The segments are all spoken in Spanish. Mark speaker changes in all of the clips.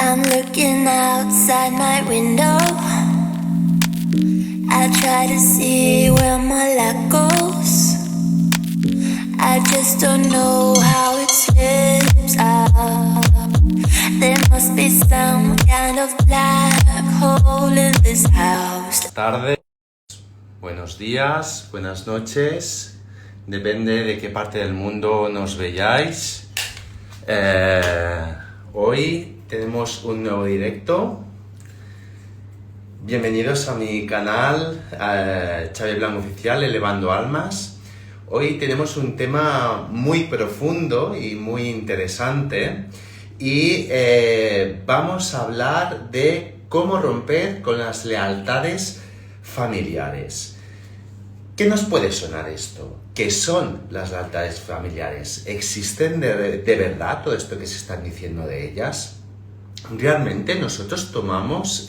Speaker 1: I'm looking outside my window. I try to see where my light goes. I just don't know how it slips out. There must be some kind of black hole in this house.
Speaker 2: Tardes, buenos días, buenas noches, depende de qué parte del mundo nos veáis. Hoy tenemos un nuevo directo. Bienvenidos a mi canal, Xavi Blanco Oficial, Elevando Almas. Hoy tenemos un tema muy profundo y muy interesante y vamos a hablar de cómo romper con las lealtades familiares. ¿Qué nos puede sonar esto? ¿Qué son las lealtades familiares? ¿Existen de verdad todo esto que se están diciendo de ellas? ¿Realmente nosotros tomamos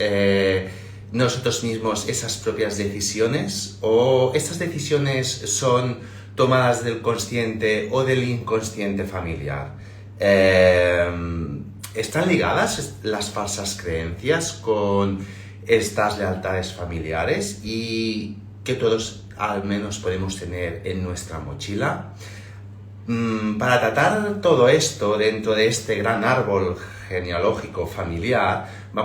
Speaker 2: nosotros mismos esas propias decisiones? ¿O estas decisiones son tomadas del consciente o del inconsciente familiar? ¿Están ligadas las falsas creencias con estas lealtades familiares y que todos al menos podemos tener en nuestra mochila? Para tratar todo esto dentro de este gran árbol genealógico familiar, voy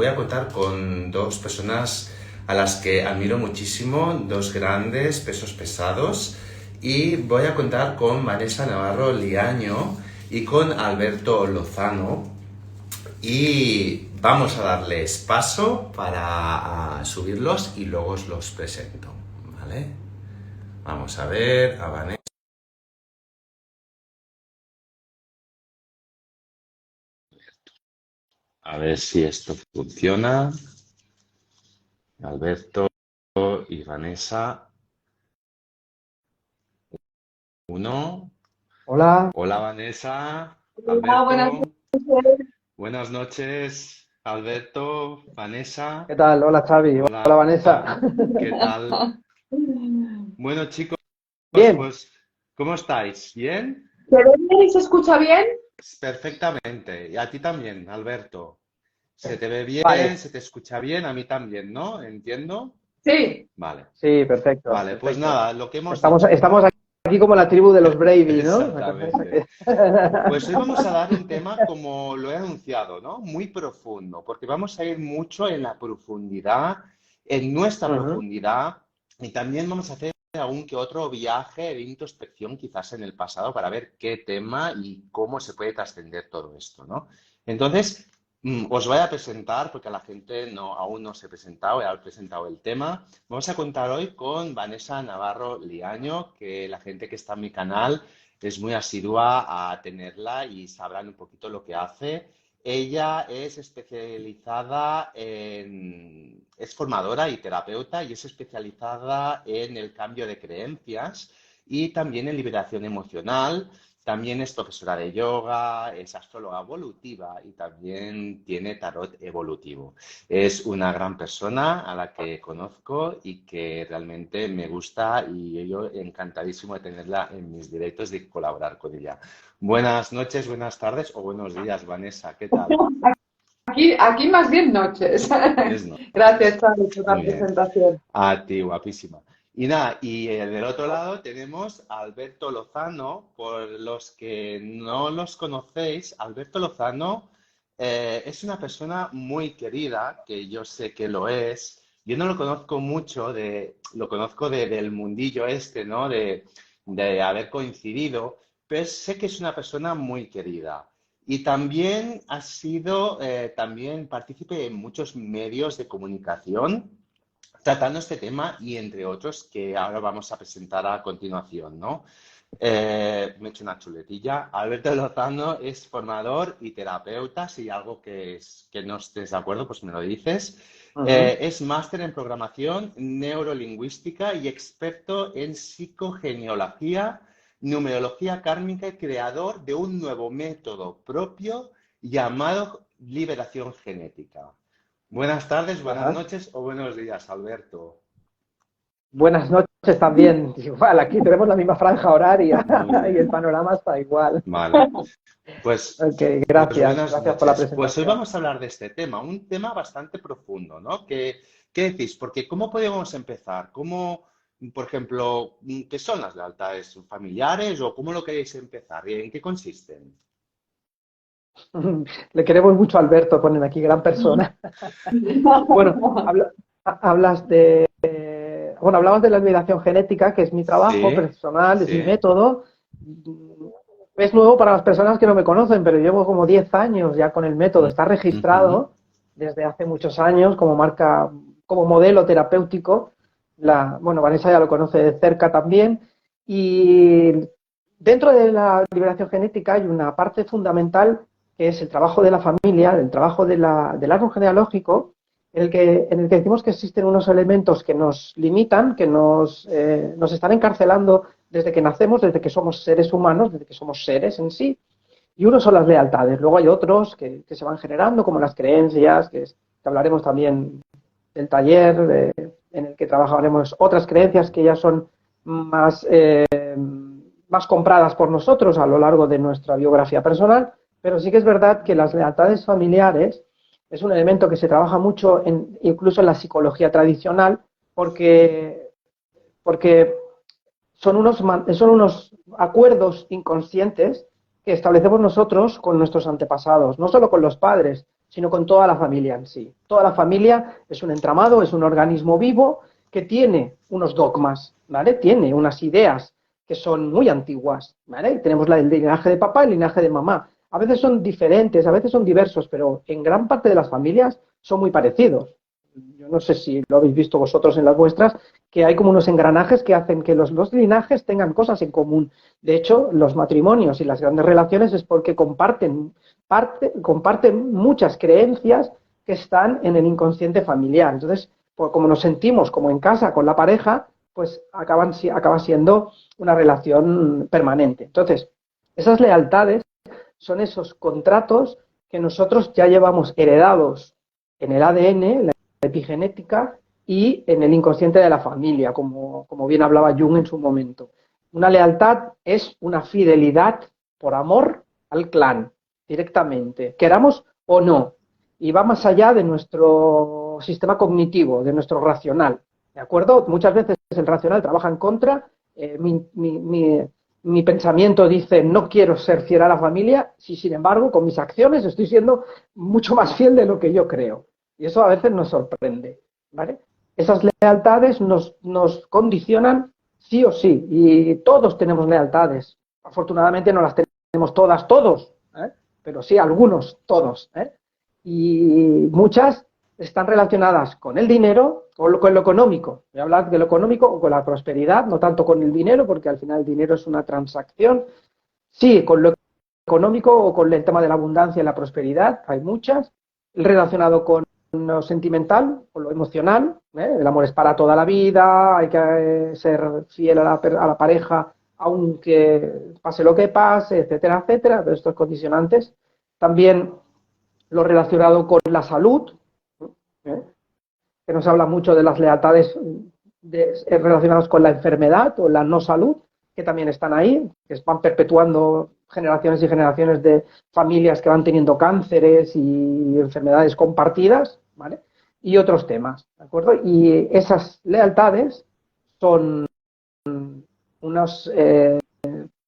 Speaker 2: a contar con dos personas a las que admiro muchísimo, dos grandes pesos pesados, y voy a contar con Vanessa Navarro Liaño y con Alberto Lozano, y vamos a darles paso para subirlos y luego os los presento, ¿vale? Vamos a ver a Vanessa. A ver si esto funciona. Alberto y Vanessa. Uno.
Speaker 3: Hola.
Speaker 2: Hola Vanessa.
Speaker 4: Hola, buenas
Speaker 2: Alberto.
Speaker 4: noches.
Speaker 2: Buenas noches. Alberto, Vanessa.
Speaker 3: ¿Qué tal? Hola, Xavi. Hola,
Speaker 2: Hola.
Speaker 3: Vanessa.
Speaker 2: ¿Qué tal? Bueno, chicos,
Speaker 3: Bien.
Speaker 2: pues, ¿cómo estáis? ¿Bien?
Speaker 4: ¿Se ve bien y se escucha bien?
Speaker 2: Perfectamente. Y a ti también, Alberto. ¿Se te ve bien?
Speaker 3: Vale.
Speaker 2: ¿Se te escucha bien? A mí también, ¿no? ¿Entiendo?
Speaker 4: Sí.
Speaker 2: Vale.
Speaker 3: Sí, perfecto.
Speaker 2: Vale, pues
Speaker 3: Perfecto.
Speaker 2: nada, lo que hemos
Speaker 3: Estamos
Speaker 2: dicho.
Speaker 3: aquí como la tribu de los Brady, ¿no? Una cosa esa
Speaker 2: Exactamente. Pues hoy vamos a dar un tema, como lo he anunciado, ¿no? Muy profundo, porque vamos a ir mucho en la profundidad, en nuestra
Speaker 3: Ujú.
Speaker 2: profundidad, y también vamos a hacer algún que otro viaje de introspección quizás en el pasado para ver qué tema y cómo se puede trascender todo esto, ¿no? Entonces, os voy a presentar, porque a la gente aún no se ha presentado, he presentado el tema. Vamos a contar hoy con Vanessa Navarro Liaño, que la gente que está en mi canal es muy asidua a tenerla y sabrán un poquito lo que hace. Ella es es formadora y terapeuta y es especializada en el cambio de creencias y también en liberación emocional. También es profesora de yoga, es astróloga evolutiva y también tiene tarot evolutivo. Es una gran persona a la que conozco y que realmente me gusta y yo encantadísimo de tenerla en mis directos y colaborar con ella. Buenas noches, buenas tardes o buenos días, Vanessa. ¿Qué tal?
Speaker 4: Aquí más bien noches.
Speaker 2: Es no.
Speaker 4: Gracias, Charlie, por la
Speaker 2: Muy bien.
Speaker 4: presentación.
Speaker 2: A ti, guapísima. Y nada, del otro lado tenemos a Alberto Lozano. Por los que no los conocéis, Alberto Lozano es una persona muy querida, que yo sé que lo es. Yo no lo conozco mucho, lo conozco del mundillo este, ¿no? De haber coincidido, pero sé que es una persona muy querida. Y también ha sido también partícipe en muchos medios de comunicación tratando este tema y entre otros que ahora vamos a presentar a continuación, ¿no? Me he hecho una chuletilla. Alberto Lozano es formador y terapeuta. Si hay algo que no estés de acuerdo, pues me lo dices.
Speaker 3: Ujú.
Speaker 2: Es máster en programación neurolingüística y experto en psicogenealogía, numerología kármica y creador de un nuevo método propio llamado liberación genética. Buenas tardes, buenas
Speaker 3: Ajá.
Speaker 2: noches o buenos días, Alberto.
Speaker 3: Buenas noches también. Igual, aquí tenemos la misma franja horaria
Speaker 2: Muy
Speaker 3: y el
Speaker 2: bien.
Speaker 3: panorama está igual.
Speaker 2: Vale. Pues,
Speaker 3: Ok,
Speaker 2: pues
Speaker 3: gracias.
Speaker 2: buenas
Speaker 3: Gracias por la
Speaker 2: noches. Pues hoy
Speaker 3: presentación.
Speaker 2: vamos a hablar de este tema, un tema bastante profundo, ¿no? ¿Qué decís? Porque ¿cómo podemos empezar? ¿Cómo, por ejemplo, qué son las lealtades familiares o cómo lo queréis empezar? ¿Y en qué consisten?
Speaker 3: Le queremos mucho a Alberto, ponen aquí, gran persona. Bueno, hablas de, bueno, hablabas de la admiración genética, que es mi trabajo
Speaker 2: Sí,
Speaker 3: personal, es mi
Speaker 2: sí.
Speaker 3: método. Es nuevo para las personas que no me conocen, pero llevo como 10 años ya con el método. Está
Speaker 2: Ujú.
Speaker 3: registrado desde hace muchos años como marca, como modelo terapéutico. Bueno, Vanessa ya lo conoce de cerca también. Y dentro de la liberación genética hay una parte fundamental que es el trabajo de la familia, el trabajo del árbol genealógico, en el que decimos que existen unos elementos que nos limitan, que nos están encarcelando desde que nacemos, desde que somos seres humanos, desde que somos seres en sí, y uno son las lealtades. Luego hay otros que se van generando, como las creencias, que hablaremos también del taller, en el que trabajaremos otras creencias que ya son más, más compradas por nosotros a lo largo de nuestra biografía personal, pero sí que es verdad que las lealtades familiares es un elemento que se trabaja mucho incluso en la psicología tradicional, porque son unos acuerdos inconscientes que establecemos nosotros con nuestros antepasados, no solo con los padres, sino con toda la familia en sí. Toda la familia es un entramado, es un organismo vivo que tiene unos dogmas, ¿vale? Tiene unas ideas que son muy antiguas, ¿vale? Tenemos el linaje de papá y el linaje de mamá. A veces son diferentes, a veces son diversos, pero en gran parte de las familias son muy parecidos. Yo no sé si lo habéis visto vosotros en las vuestras, que hay como unos engranajes que hacen que los dos linajes tengan cosas en común. De hecho, los matrimonios y las grandes relaciones es porque comparten muchas creencias que están en el inconsciente familiar. Entonces, pues como nos sentimos como en casa con la pareja, pues acaba siendo una relación permanente. Entonces, esas lealtades son esos contratos que nosotros ya llevamos heredados en el ADN, la epigenética, y en el inconsciente de la familia, como bien hablaba Jung en su momento. Una lealtad es una fidelidad por amor al clan, directamente, queramos o no, y va más allá de nuestro sistema cognitivo, de nuestro racional, ¿de acuerdo? Muchas veces el racional trabaja en contra, mi pensamiento dice no quiero ser fiel a la familia, si sin embargo con mis acciones estoy siendo mucho más fiel de lo que yo creo. Y eso a veces nos sorprende, ¿vale? Esas lealtades nos condicionan sí o sí, y todos tenemos lealtades. Afortunadamente no las tenemos todas, todos, ¿eh? Pero sí algunos, todos, ¿eh? Y muchas están relacionadas con el dinero, con lo económico. Voy a hablar de lo económico o con la prosperidad, no tanto con el dinero, porque al final el dinero es una transacción. Sí, con lo económico o con el tema de la abundancia y la prosperidad, hay muchas. Relacionado con lo sentimental, con lo emocional, ¿eh? El amor es para toda la vida, hay que ser fiel a la pareja, aunque pase lo que pase, etcétera, etcétera, de estos condicionantes. También lo relacionado con la salud, ¿eh? Que nos habla mucho de las lealtades relacionadas con la enfermedad o la no salud, que también están ahí, que van perpetuando generaciones y generaciones de familias que van teniendo cánceres y enfermedades compartidas, ¿vale? Y otros temas, ¿de acuerdo? Y esas lealtades son unos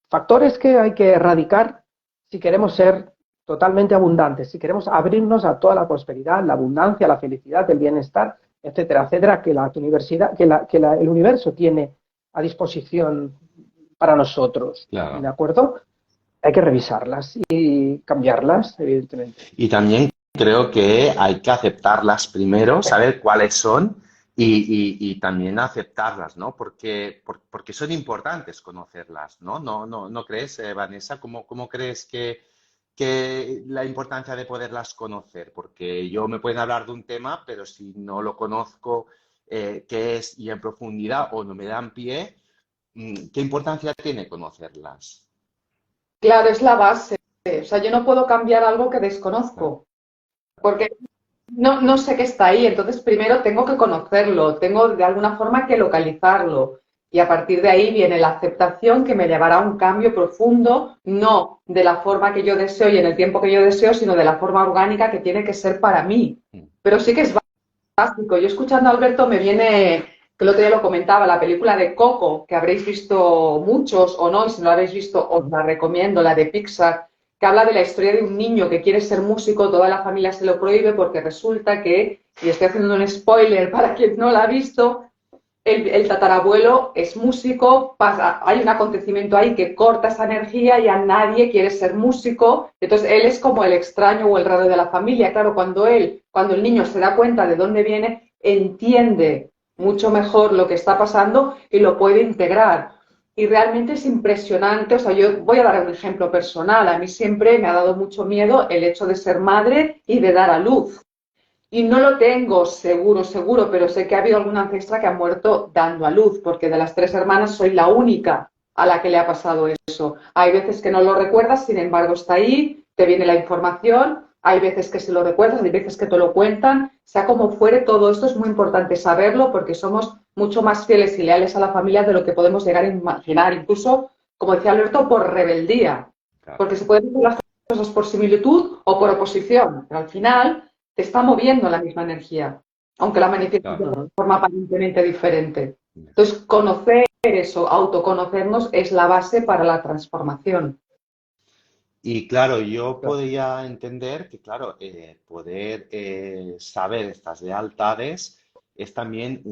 Speaker 3: factores que hay que erradicar si queremos ser totalmente abundantes, si queremos abrirnos a toda la prosperidad, la abundancia, la felicidad, el bienestar, etcétera, etcétera, que la universidad, el universo tiene a disposición para nosotros, ¿de
Speaker 2: Claro.
Speaker 3: acuerdo? Hay que revisarlas y cambiarlas, evidentemente.
Speaker 2: Y también creo que hay que aceptarlas primero, saber cuáles son y también aceptarlas, ¿no? Porque son importantes conocerlas, ¿no? ¿No crees, Vanessa? ¿Cómo crees que la importancia de poderlas conocer? Porque yo me pueden hablar de un tema, pero si no lo conozco, qué es y en profundidad o no me dan pie, ¿qué importancia tiene conocerlas?
Speaker 4: Claro, es la base. O sea, yo no puedo cambiar algo que
Speaker 2: Claro.
Speaker 4: desconozco, porque no sé qué está ahí, entonces primero tengo que conocerlo, tengo de alguna forma que localizarlo y a partir de ahí viene la aceptación que me llevará a un cambio profundo, no de la forma que yo deseo y en el tiempo que yo deseo, sino de la forma orgánica que tiene que ser para mí. Pero sí que es básico. Yo escuchando a Alberto me viene, que el otro día lo comentaba, la película de Coco, que habréis visto muchos o no, y si no la habéis visto os la recomiendo, la de Pixar, que habla de la historia de un niño que quiere ser músico, toda la familia se lo prohíbe porque resulta que, y estoy haciendo un spoiler para quien no la ha visto, el tatarabuelo es músico, hay un acontecimiento ahí que corta esa energía y a nadie quiere ser músico, entonces él es como el extraño o el raro de la familia. Claro, cuando el niño se da cuenta de dónde viene, entiende mucho mejor lo que está pasando y lo puede integrar. Y realmente es impresionante, o sea, yo voy a dar un ejemplo personal, a mí siempre me ha dado mucho miedo el hecho de ser madre y de dar a luz. Y no lo tengo seguro, pero sé que ha habido alguna ancestra que ha muerto dando a luz, porque de las 3 hermanas soy la única a la que le ha pasado eso. Hay veces que no lo recuerdas, sin embargo está ahí, te viene la información, hay veces que se lo recuerdas, hay veces que te lo cuentan, sea como fuere, todo esto es muy importante saberlo porque somos mucho más fieles y leales a la familia de lo que podemos llegar a imaginar, incluso, como decía Alberto, por rebeldía,
Speaker 2: Claro,
Speaker 4: porque se pueden hacer las cosas por similitud o por oposición, pero al final te está moviendo la misma energía, aunque la manifiestes de
Speaker 2: claro.
Speaker 4: forma aparentemente diferente. Entonces, conocer eso, autoconocernos, es la base para la transformación.
Speaker 2: Y claro, yo podría entender que, claro, poder saber estas lealtades es también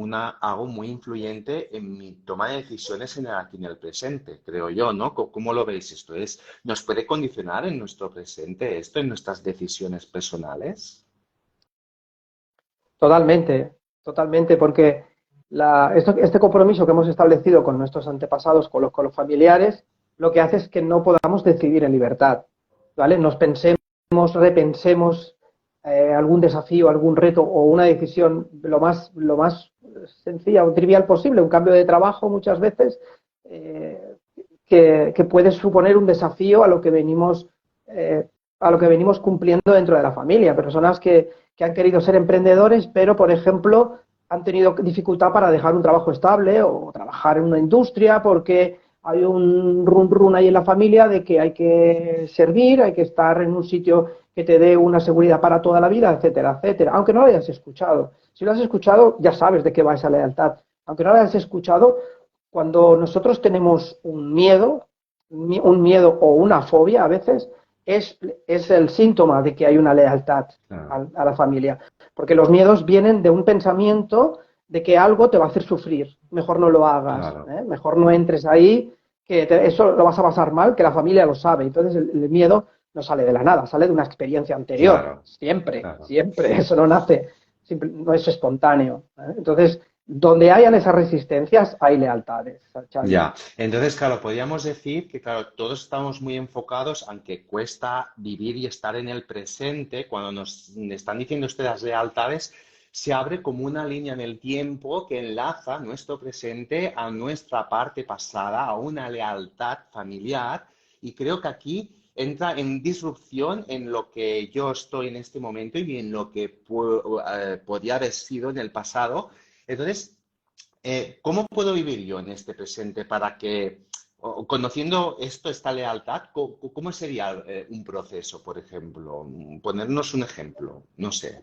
Speaker 2: algo muy influyente en mi toma de decisiones en el aquí en el presente, creo yo, ¿no? ¿Cómo lo veis esto? ¿Nos puede condicionar en nuestro presente esto, en nuestras decisiones personales?
Speaker 3: Totalmente, totalmente, porque este compromiso que hemos establecido con nuestros antepasados, con los familiares, lo que hace es que no podamos decidir en libertad, ¿vale? Nos pensemos, repensemos algún desafío, algún reto o una decisión lo más sencilla o trivial posible, un cambio de trabajo muchas veces, eh, que puede suponer un desafío a lo que venimos cumpliendo dentro de la familia. Personas que han querido ser emprendedores, pero, por ejemplo, han tenido dificultad para dejar un trabajo estable o trabajar en una industria porque hay un run ahí en la familia de que hay que servir, hay que estar en un sitio que te dé una seguridad para toda la vida, etcétera, etcétera. Aunque no lo hayas escuchado. Si lo has escuchado, ya sabes de qué va esa lealtad. Aunque no lo hayas escuchado, cuando nosotros tenemos un miedo o una fobia a veces, es el síntoma de que hay una lealtad
Speaker 2: Claro,
Speaker 3: a la familia. Porque los miedos vienen de un pensamiento de que algo te va a hacer sufrir. Mejor no lo hagas,
Speaker 2: claro,
Speaker 3: ¿eh? Mejor no entres ahí, eso lo vas a pasar mal, que la familia lo sabe. Entonces el miedo no sale de la nada, sale de una experiencia anterior.
Speaker 2: claro,
Speaker 3: Siempre,
Speaker 2: claro.
Speaker 3: siempre. Eso no nace, no es espontáneo, ¿eh? Entonces, donde hayan esas resistencias, hay lealtades, Xavi.
Speaker 2: Ya, entonces, claro, podríamos decir que, claro, todos estamos muy enfocados, aunque cuesta vivir y estar en el presente, cuando nos están diciendo ustedes lealtades, se abre como una línea en el tiempo que enlaza nuestro presente a nuestra parte pasada, a una lealtad familiar, y creo que aquí entra en disrupción en lo que yo estoy en este momento y en lo que podría haber sido en el pasado. Entonces, ¿cómo puedo vivir yo en este presente para que, conociendo esto, esta lealtad, cómo sería un proceso, por ejemplo? Ponernos un ejemplo, no sé.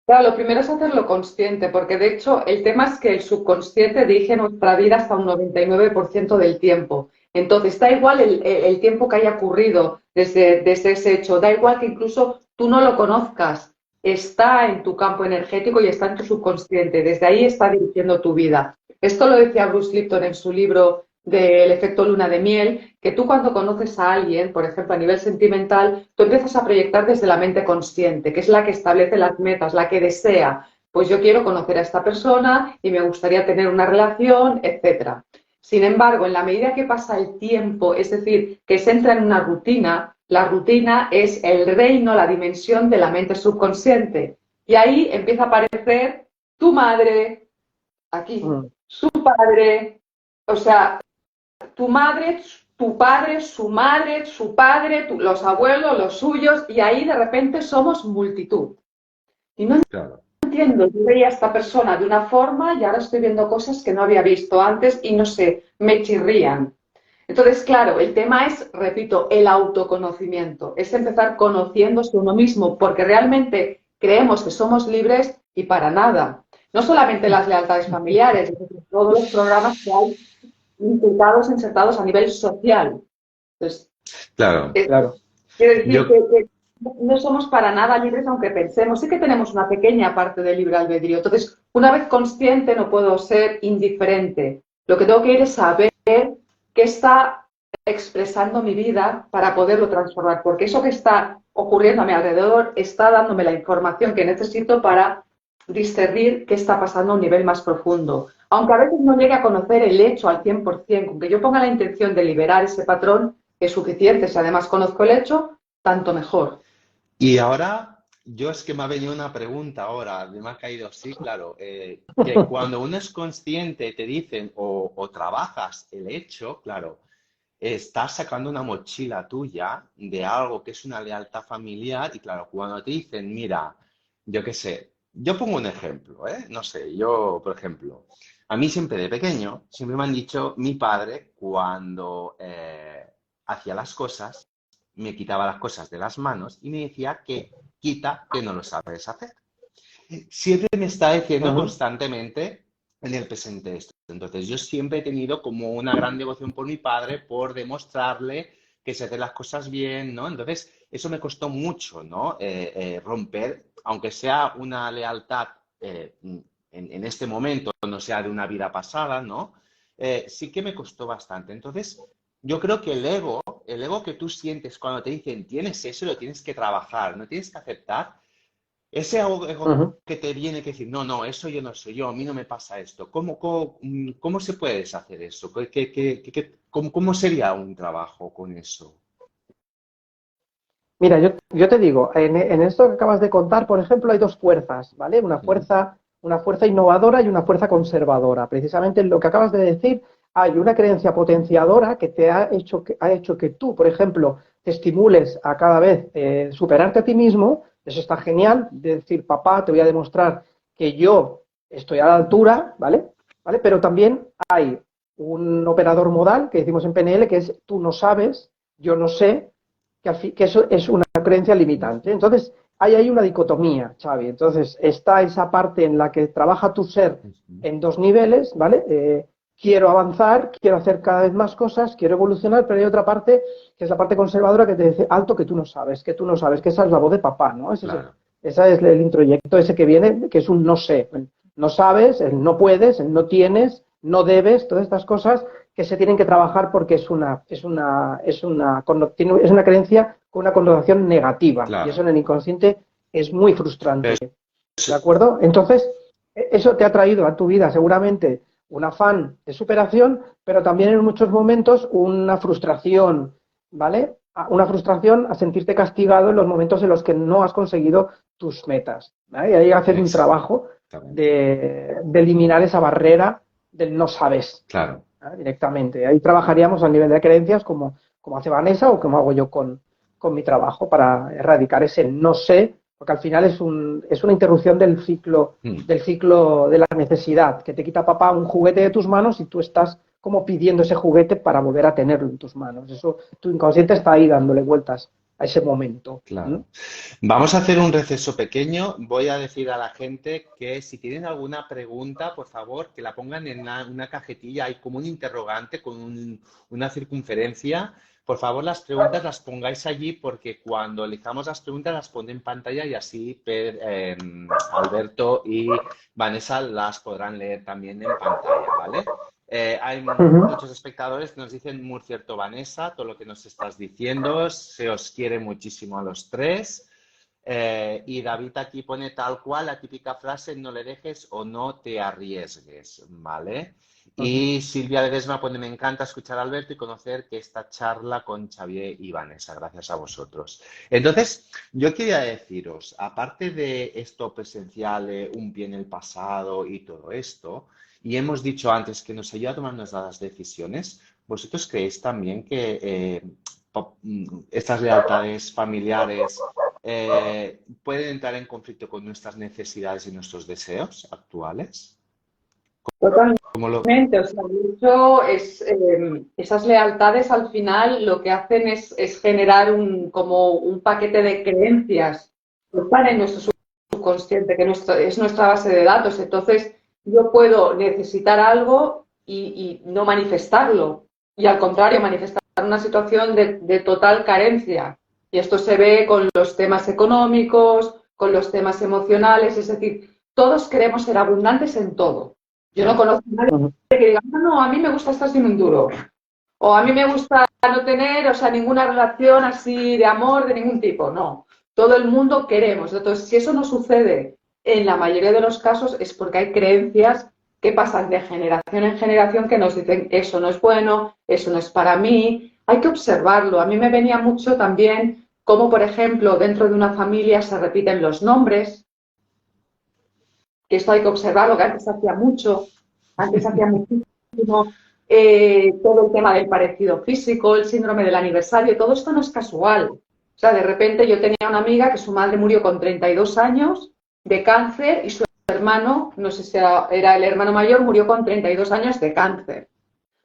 Speaker 4: Claro, lo primero es hacerlo consciente, porque de hecho el tema es que el subconsciente dirige nuestra vida hasta un 99% del tiempo. Entonces, da igual el tiempo que haya ocurrido desde ese hecho, da igual que incluso tú no lo conozcas, está en tu campo energético y está en tu subconsciente, desde ahí está dirigiendo tu vida. Esto lo decía Bruce Lipton en su libro del efecto luna de miel, que tú cuando conoces a alguien, por ejemplo, a nivel sentimental, tú empiezas a proyectar desde la mente consciente, que es la que establece las metas, la que desea, pues yo quiero conocer a esta persona y me gustaría tener una relación, etcétera. Sin embargo, en la medida que pasa el tiempo, es decir, que se entra en una rutina, la rutina es el reino, la dimensión de la mente subconsciente. Y ahí empieza a aparecer tu madre, aquí,
Speaker 3: Mm.
Speaker 4: su padre, o sea, tu madre, tu padre, su padre, los abuelos, los suyos, y ahí de repente somos multitud. Y no
Speaker 2: claro.
Speaker 4: entiendo, yo veía a esta persona de una forma y ahora estoy viendo cosas que no había visto antes y no sé, me chirrían. Entonces, claro, el tema es, repito, el autoconocimiento, es empezar conociéndose uno mismo, porque realmente creemos que somos libres y para nada. No solamente las lealtades familiares, todos los programas que hay insertados a nivel social. Entonces,
Speaker 2: Claro.
Speaker 3: Claro.
Speaker 4: quiero decir
Speaker 2: Yo,
Speaker 4: que no somos para nada libres aunque pensemos. Sí que tenemos una pequeña parte de libre albedrío. Entonces, una vez consciente, no puedo ser indiferente. Lo que tengo que ir es saber qué está expresando mi vida para poderlo transformar, porque eso que está ocurriendo a mi alrededor está dándome la información que necesito para discernir qué está pasando a un nivel más profundo. Aunque a veces no llegue a conocer el hecho al 100%, aunque yo ponga la intención de liberar ese patrón, es suficiente. Si además conozco el hecho, tanto mejor.
Speaker 2: y ahora, yo es que me ha venido una pregunta ahora, me ha caído, sí, claro, que cuando uno es consciente, te dicen, o trabajas el hecho, claro, estás sacando una mochila tuya de algo que es una lealtad familiar y claro, cuando te dicen, mira, yo qué sé, yo pongo un ejemplo, ¿eh? No sé, yo, por ejemplo, a mí siempre de pequeño, siempre me han dicho, mi padre, cuando hacía las cosas, me quitaba las cosas de las manos y me decía que quita que no lo sabes hacer. Siempre me está diciendo
Speaker 3: Ujú.
Speaker 2: constantemente en el presente esto. Entonces, yo siempre he tenido como una gran devoción por mi padre, por demostrarle que se hacen las cosas bien, ¿no? Entonces, eso me costó mucho, ¿no? Romper, aunque sea una lealtad en este momento, no sea de una vida pasada, ¿no? Sí que me costó bastante. Entonces, yo creo que el ego que tú sientes cuando te dicen tienes eso, lo tienes que trabajar, no tienes que aceptar. Ese ego
Speaker 3: Ujú.
Speaker 2: que te viene que decir, no, no, eso yo no soy yo, a mí no me pasa esto. ¿Cómo se puede deshacer eso? ¿Cómo sería un trabajo con eso?
Speaker 3: Mira, yo te digo, en esto que acabas de contar, por ejemplo, hay dos fuerzas, ¿vale?
Speaker 2: Ujú.
Speaker 3: Una fuerza innovadora y una fuerza conservadora. Precisamente en lo que acabas de decir, hay una creencia potenciadora que te ha hecho que tú, por ejemplo, te estimules a cada vez superarte a ti mismo. Eso está genial, de decir, papá, te voy a demostrar que yo estoy a la altura, ¿vale? ¿Vale? Pero también hay un operador modal que decimos en PNL, que es tú no sabes, yo no sé, que eso es una creencia limitante. Entonces, hay ahí una dicotomía, Xavi. Entonces, está esa parte en la que trabaja tu ser
Speaker 2: Ujú.
Speaker 3: en dos niveles, ¿vale? Quiero avanzar, quiero hacer cada vez más cosas, quiero evolucionar, pero hay otra parte, que es la parte conservadora, que te dice, alto, que tú no sabes, que tú no sabes, que esa es la voz de papá, ¿no?
Speaker 2: Claro,
Speaker 3: Ese es el introyecto ese que viene, que es un no sé. No sabes, el no puedes, el no tienes, no debes, todas estas cosas que se tienen que trabajar porque es una creencia con una connotación negativa y eso
Speaker 2: claro.
Speaker 3: en el inconsciente es muy
Speaker 2: Pero
Speaker 3: frustrante, ¿de
Speaker 2: eso-
Speaker 3: acuerdo? Entonces, eso te ha traído a tu vida seguramente un afán de superación, pero también en muchos momentos una frustración, ¿vale? Una frustración a sentirte castigado en los momentos en los que no has conseguido tus metas, ¿vale? Y hay que hacer un trabajo
Speaker 2: exactamente,
Speaker 3: de eliminar esa barrera del no sabes,
Speaker 2: claro.
Speaker 3: directamente. Ahí trabajaríamos a nivel de creencias como hace Vanessa o como hago yo con mi trabajo para erradicar ese no sé, porque al final es una interrupción
Speaker 2: Mm.
Speaker 3: del ciclo de la necesidad, que te quita papá un juguete de tus manos y tú estás como pidiendo ese juguete para volver a tenerlo en tus manos. Eso, tu inconsciente está ahí dándole vueltas a ese momento. ¿Mm?
Speaker 2: Claro. Vamos a hacer un receso pequeño. Voy a decir a la gente que si tienen alguna pregunta, por favor, que la pongan en una cajetilla. Hay como un interrogante con una circunferencia. Por favor, las preguntas las pongáis allí porque cuando elijamos las preguntas las pone en pantalla y así Alberto y Vanessa las podrán leer también en pantalla, ¿vale? Hay
Speaker 3: Ujú.
Speaker 2: muchos espectadores que nos dicen muy cierto, Vanessa, todo lo que nos estás diciendo. Se os quiere muchísimo a los tres. Y David aquí pone tal cual la típica frase, no le dejes o no te arriesgues, ¿vale?
Speaker 3: Ujú.
Speaker 2: Y Silvia Ledesma pone, me encanta escuchar a Alberto y conocer que esta charla con Xavier y Vanessa, gracias a vosotros. Entonces, yo quería deciros, aparte de esto presencial, un pie en el pasado y todo esto, y hemos dicho antes que nos ayuda a tomar nuestras decisiones, ¿vosotros creéis también que estas lealtades familiares pueden entrar en conflicto con nuestras necesidades y nuestros deseos actuales. ¿Cómo lo...
Speaker 4: Totalmente, o sea, de hecho, esas lealtades al final lo que hacen es generar como un paquete de creencias que están en nuestro subconsciente, que es nuestra base de datos. Entonces, yo puedo necesitar algo y no manifestarlo, y al contrario, manifestar una situación de total carencia. Y esto se ve con los temas económicos, con los temas emocionales, es decir, todos queremos ser abundantes en todo. Yo no conozco a nadie que diga, no, a mí me gusta estar sin un duro. O a mí me gusta no tener, o sea, ninguna relación así de amor de ningún tipo. No. Todo el mundo queremos. Entonces, si eso no sucede en la mayoría de los casos, es porque hay creencias que pasan de generación en generación que nos dicen, eso no es bueno, eso no es para mí. Hay que observarlo. A mí me venía mucho también cómo, por ejemplo, dentro de una familia se repiten los nombres, que esto hay que observarlo, que antes hacía muchísimo, todo el tema del parecido físico, el síndrome del aniversario, todo esto no es casual. O sea, de repente yo tenía una amiga que su madre murió con 32 años de cáncer y su hermano, no sé si era el hermano mayor, murió con 32 años de cáncer.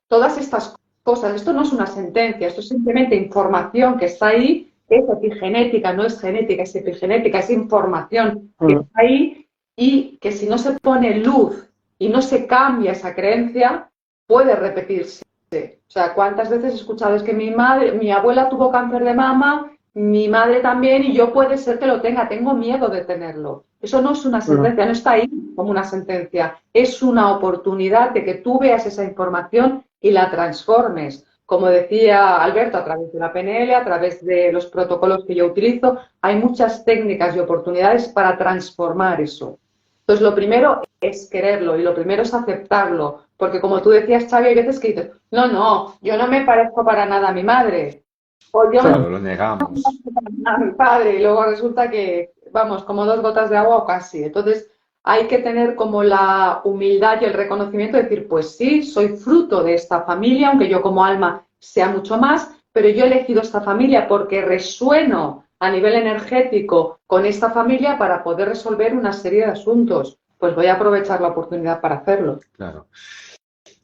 Speaker 4: Todas estas cosas, esto no es una sentencia, esto es simplemente información que está ahí, es epigenética, no es genética, es epigenética, es información que está ahí y que si no se pone luz y no se cambia esa creencia, puede repetirse. O sea, ¿cuántas veces he escuchado? Es que mi abuela tuvo cáncer de mama, mi madre también, y yo puede ser que lo tenga, tengo miedo de tenerlo. Eso no es una sentencia, no está ahí como una sentencia, es una oportunidad de que tú veas esa información y la transformes. Como decía Alberto, a través de la PNL, a través de los protocolos que yo utilizo, hay muchas técnicas y oportunidades para transformar eso. Entonces, lo primero es quererlo y lo primero es aceptarlo. Porque como tú decías, Xavi, hay veces que dices, no, yo no me parezco para nada a mi madre. O yo
Speaker 2: Claro,
Speaker 4: no
Speaker 2: lo negamos.
Speaker 4: me parezco para nada a mi padre. Y luego resulta que, vamos, como 2 gotas de agua o casi. Entonces, hay que tener como la humildad y el reconocimiento de decir, pues sí, soy fruto de esta familia, aunque yo como alma sea mucho más, pero yo he elegido esta familia porque resueno a nivel energético con esta familia para poder resolver una serie de asuntos. Pues voy a aprovechar la oportunidad para hacerlo.
Speaker 2: Claro.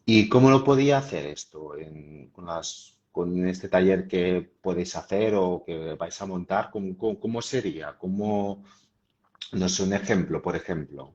Speaker 2: ¿Y cómo lo podía hacer esto con este taller que podéis hacer o que vais a montar? ¿Cómo sería? No sé, un ejemplo, por ejemplo.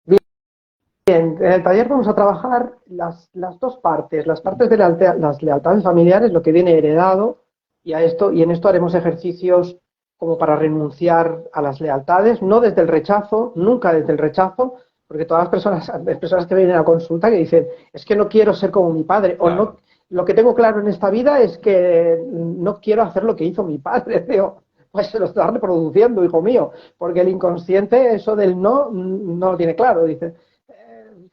Speaker 3: Bien, en el taller vamos a trabajar las dos partes, las partes de las lealtades familiares, lo que viene heredado, y en esto haremos ejercicios como para renunciar a las lealtades, no desde el rechazo, nunca desde el rechazo, porque todas las personas que vienen a consulta que dicen, es que no quiero ser como mi padre,
Speaker 2: Claro.
Speaker 3: o no, lo que tengo claro en esta vida es que no quiero hacer lo que hizo mi padre, pues se lo está reproduciendo, hijo mío, porque el inconsciente, eso del no lo tiene claro, dice.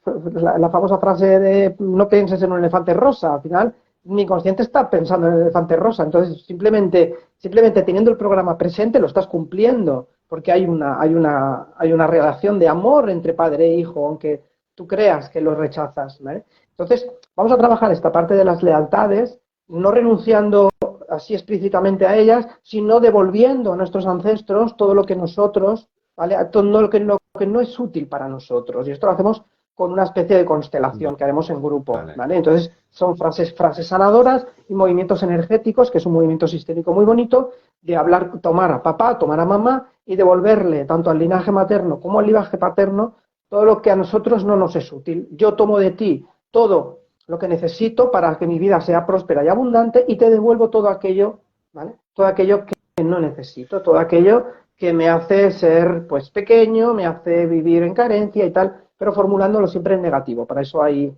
Speaker 3: La famosa frase de no pienses en un elefante rosa, al final mi inconsciente está pensando en el elefante rosa, entonces simplemente teniendo el programa presente lo estás cumpliendo, porque hay una relación de amor entre padre e hijo, aunque tú creas que lo rechazas, ¿vale? Entonces vamos a trabajar esta parte de las lealtades, no renunciando así explícitamente a ellas, sino devolviendo a nuestros ancestros todo lo que nosotros, ¿vale? Todo lo que no es útil para nosotros, y esto lo hacemos con una especie de constelación que haremos en grupo, ¿vale? Entonces, son frases sanadoras y movimientos energéticos, que es un movimiento sistémico muy bonito, de hablar, tomar a papá, tomar a mamá y devolverle tanto al linaje materno como al linaje paterno todo lo que a nosotros no nos es útil. Yo tomo de ti todo lo que necesito para que mi vida sea próspera y abundante y te devuelvo todo aquello, ¿vale? Todo aquello que no necesito, todo aquello que me hace ser, pues, pequeño, me hace vivir en carencia y tal, pero formulándolo siempre en negativo. Para eso hay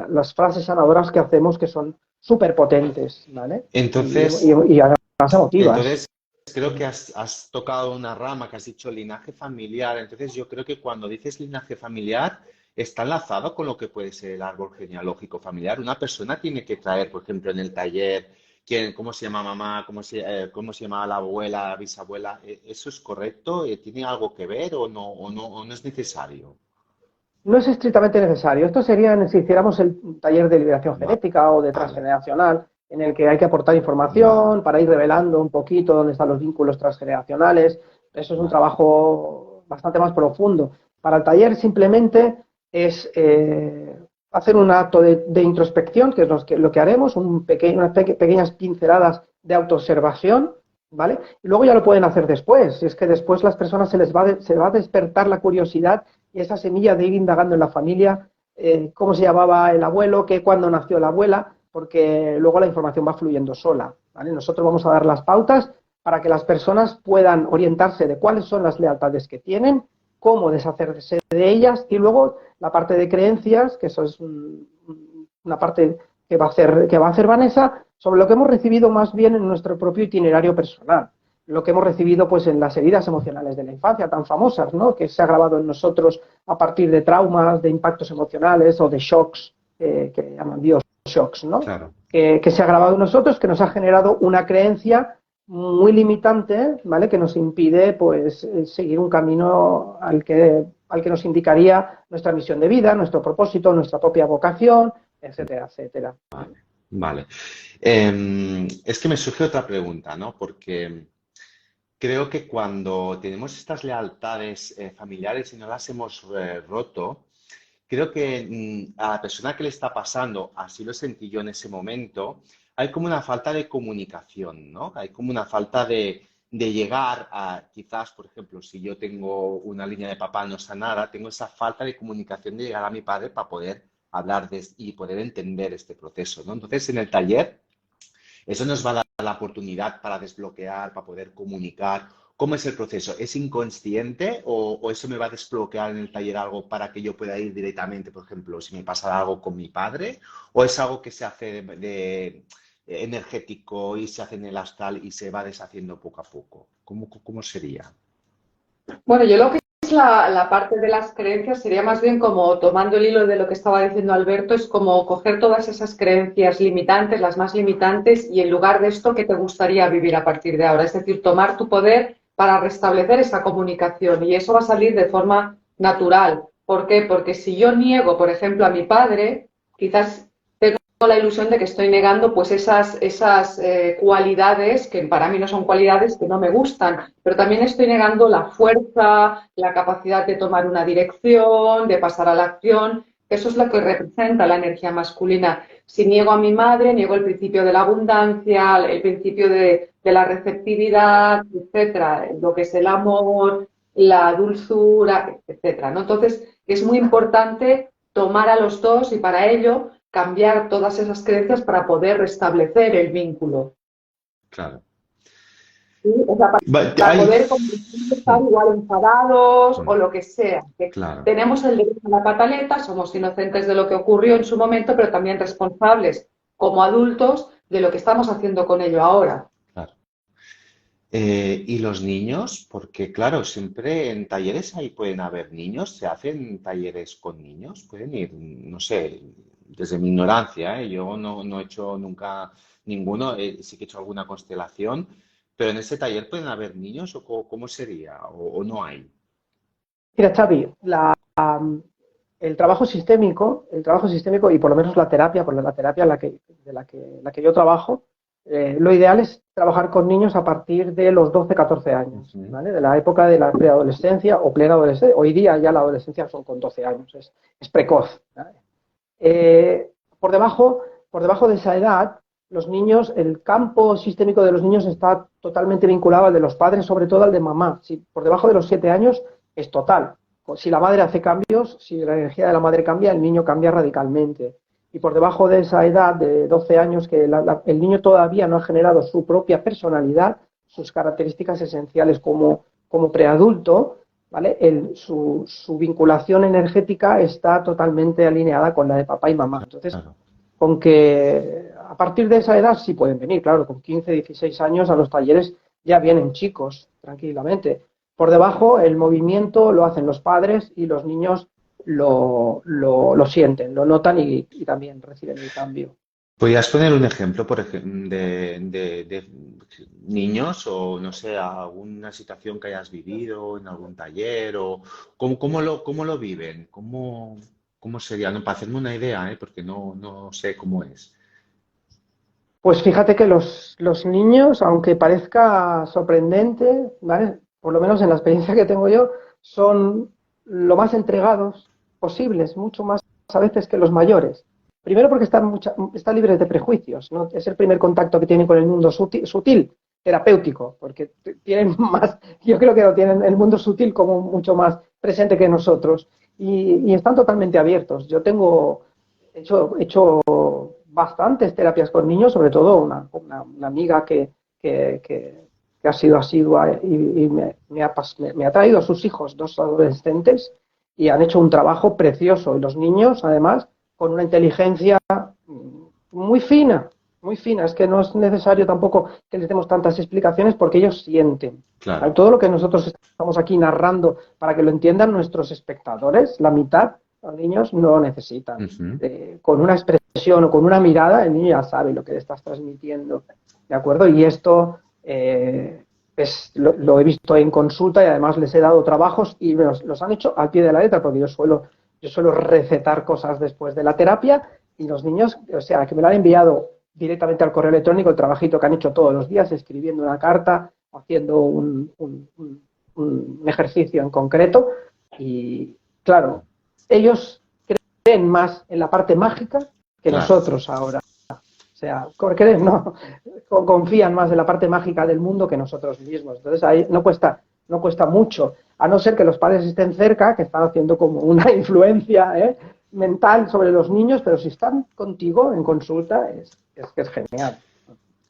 Speaker 3: las frases sanadoras que hacemos que son súper potentes, ¿vale?
Speaker 2: Entonces,
Speaker 3: y además emotivas.
Speaker 2: Entonces, creo que has tocado una rama que has dicho linaje familiar. Entonces, yo creo que cuando dices linaje familiar, está enlazado con lo que puede ser el árbol genealógico familiar. Una persona tiene que traer, por ejemplo, en el taller, cómo se llama mamá, cómo se llama la abuela, la bisabuela. ¿Eso es correcto? ¿Tiene algo que ver o no es necesario?
Speaker 3: No es estrictamente necesario. Esto sería si hiciéramos el taller de liberación genética o de transgeneracional. en el que hay que aportar información para ir revelando un poquito dónde están los vínculos transgeneracionales. Eso es un trabajo bastante más profundo. Para el taller simplemente es hacer un acto de introspección, que es lo que haremos, unas pequeñas pinceladas de autoobservación, ¿vale? Y luego ya lo pueden hacer después. Si es que después las personas se va a despertar la curiosidad y esa semilla de ir indagando en la familia, cómo se llamaba el abuelo, cuándo nació la abuela, porque luego la información va fluyendo sola, ¿vale? Nosotros vamos a dar las pautas para que las personas puedan orientarse de cuáles son las lealtades que tienen, cómo deshacerse de ellas, y luego la parte de creencias, que eso es una parte que va a hacer Vanessa, sobre lo que hemos recibido más bien en nuestro propio itinerario personal, lo que hemos recibido pues en las heridas emocionales de la infancia tan famosas, ¿no? Que se ha grabado en nosotros a partir de traumas, de impactos emocionales o de shocks, que llaman bioshocks, ¿no?
Speaker 2: Claro.
Speaker 3: Que se ha grabado en nosotros, que nos ha generado una creencia muy limitante, ¿vale? Que nos impide pues seguir un camino al que nos indicaría nuestra misión de vida, nuestro propósito, nuestra propia vocación, etcétera, etcétera.
Speaker 2: Vale. Es que me surge otra pregunta, ¿no? Porque creo que cuando tenemos estas lealtades familiares y no las hemos roto, creo que a la persona que le está pasando, así lo sentí yo en ese momento, hay como una falta de comunicación, ¿no? Hay como una falta de llegar a, quizás, por ejemplo, si yo tengo una línea de papá no sanada, tengo esa falta de comunicación de llegar a mi padre para poder hablar y poder entender este proceso, ¿no? Entonces, en el taller, eso nos va a dar la oportunidad para desbloquear, para poder comunicar. ¿Cómo es el proceso? ¿Es inconsciente o eso me va a desbloquear en el taller algo para que yo pueda ir directamente, por ejemplo, si me pasa algo con mi padre? ¿O es algo que se hace energético y se hace en el astral y se va deshaciendo poco a poco? ¿Cómo sería?
Speaker 4: Bueno, yo lo que es la parte de las creencias sería más bien como tomando el hilo de lo que estaba diciendo Alberto, es como coger todas esas creencias limitantes, las más limitantes, y en lugar de esto, ¿qué te gustaría vivir a partir de ahora? Es decir, tomar tu poder para restablecer esa comunicación, y eso va a salir de forma natural. ¿Por qué? Porque si yo niego, por ejemplo, a mi padre, quizás la ilusión de que estoy negando pues esas cualidades que para mí no son cualidades, que no me gustan, pero también estoy negando la fuerza, la capacidad de tomar una dirección, de pasar a la acción. Eso es lo que representa la energía masculina. Si niego a mi madre, niego el principio de la abundancia, el principio de la receptividad, etcétera, lo que es el amor, la dulzura, etcétera, ¿no? Entonces, es muy importante tomar a los dos, y para ello cambiar todas esas creencias para poder restablecer el vínculo.
Speaker 2: Claro.
Speaker 4: ¿Sí? O sea, para poder estar igual enfadados o lo que sea.
Speaker 2: Claro.
Speaker 4: Tenemos el derecho a la pataleta, somos inocentes de lo que ocurrió en su momento, pero también responsables como adultos de lo que estamos haciendo con ello ahora.
Speaker 2: Claro. ¿Y los niños? Porque, claro, siempre en talleres ahí pueden haber niños. ¿Se hacen talleres con niños? Pueden ir, no sé, desde mi ignorancia, ¿eh? Yo no he hecho nunca ninguno, sí que he hecho alguna constelación, pero en ese taller pueden haber niños o cómo sería, o no hay.
Speaker 3: Mira, Xavi, el trabajo sistémico y por lo menos la terapia, por la terapia en la que yo trabajo, lo ideal es trabajar con niños a partir de los 12, 14 años, ¿vale? De la época de la preadolescencia o plena adolescencia. Hoy día ya la adolescencia son con 12 años, es precoz, ¿vale? Por debajo de esa edad, los niños, el campo sistémico de los niños está totalmente vinculado al de los padres, sobre todo al de mamá. Si por debajo de los 7 años es total. Si la madre hace cambios, si la energía de la madre cambia, el niño cambia radicalmente. Y por debajo de esa edad de 12 años, que el niño todavía no ha generado su propia personalidad, sus características esenciales como preadulto, ¿vale? Su vinculación energética está totalmente alineada con la de papá y mamá. Entonces, con que a partir de esa edad sí pueden venir, claro, con 15, 16 años a los talleres ya vienen chicos, tranquilamente. Por debajo, el movimiento lo hacen los padres y los niños lo sienten, lo notan y también reciben el cambio.
Speaker 2: ¿Podrías poner un ejemplo, por ejemplo, de niños o, no sé, alguna situación que hayas vivido en algún taller o cómo lo viven? ¿Cómo sería? No, para hacerme una idea, ¿eh? Porque no sé cómo es.
Speaker 3: Pues fíjate que los niños, aunque parezca sorprendente, ¿vale? Por lo menos en la experiencia que tengo yo, son lo más entregados posibles, mucho más a veces que los mayores. Primero porque están libres de prejuicios, ¿no? Es el primer contacto que tienen con el mundo sutil, terapéutico, porque tienen más, yo creo que lo tienen el mundo sutil como mucho más presente que nosotros y están totalmente abiertos. Yo he hecho bastantes terapias con niños, sobre todo una amiga que ha sido asidua y me ha traído a sus hijos, dos adolescentes, y han hecho un trabajo precioso. Y los niños, además, con una inteligencia muy fina, muy fina. Es que no es necesario tampoco que les demos tantas explicaciones porque ellos sienten.
Speaker 2: Claro.
Speaker 3: Todo lo que nosotros estamos aquí narrando para que lo entiendan nuestros espectadores, la mitad, los niños no lo necesitan. Con una expresión o con una mirada, el niño ya sabe lo que le estás transmitiendo. ¿De acuerdo? Y esto lo he visto en consulta y además les he dado trabajos y los han hecho al pie de la letra porque yo suelo recetar cosas después de la terapia y los niños, o sea, que me lo han enviado directamente al correo electrónico, el trabajito que han hecho todos los días, escribiendo una carta, haciendo un ejercicio en concreto y, claro, ellos creen más en la parte mágica que nosotros ahora. O sea, creen, no, confían más en la parte mágica del mundo que nosotros mismos. Entonces ahí no cuesta mucho, a no ser que los padres estén cerca, que están haciendo como una influencia mental sobre los niños, pero si están contigo en consulta es que es genial.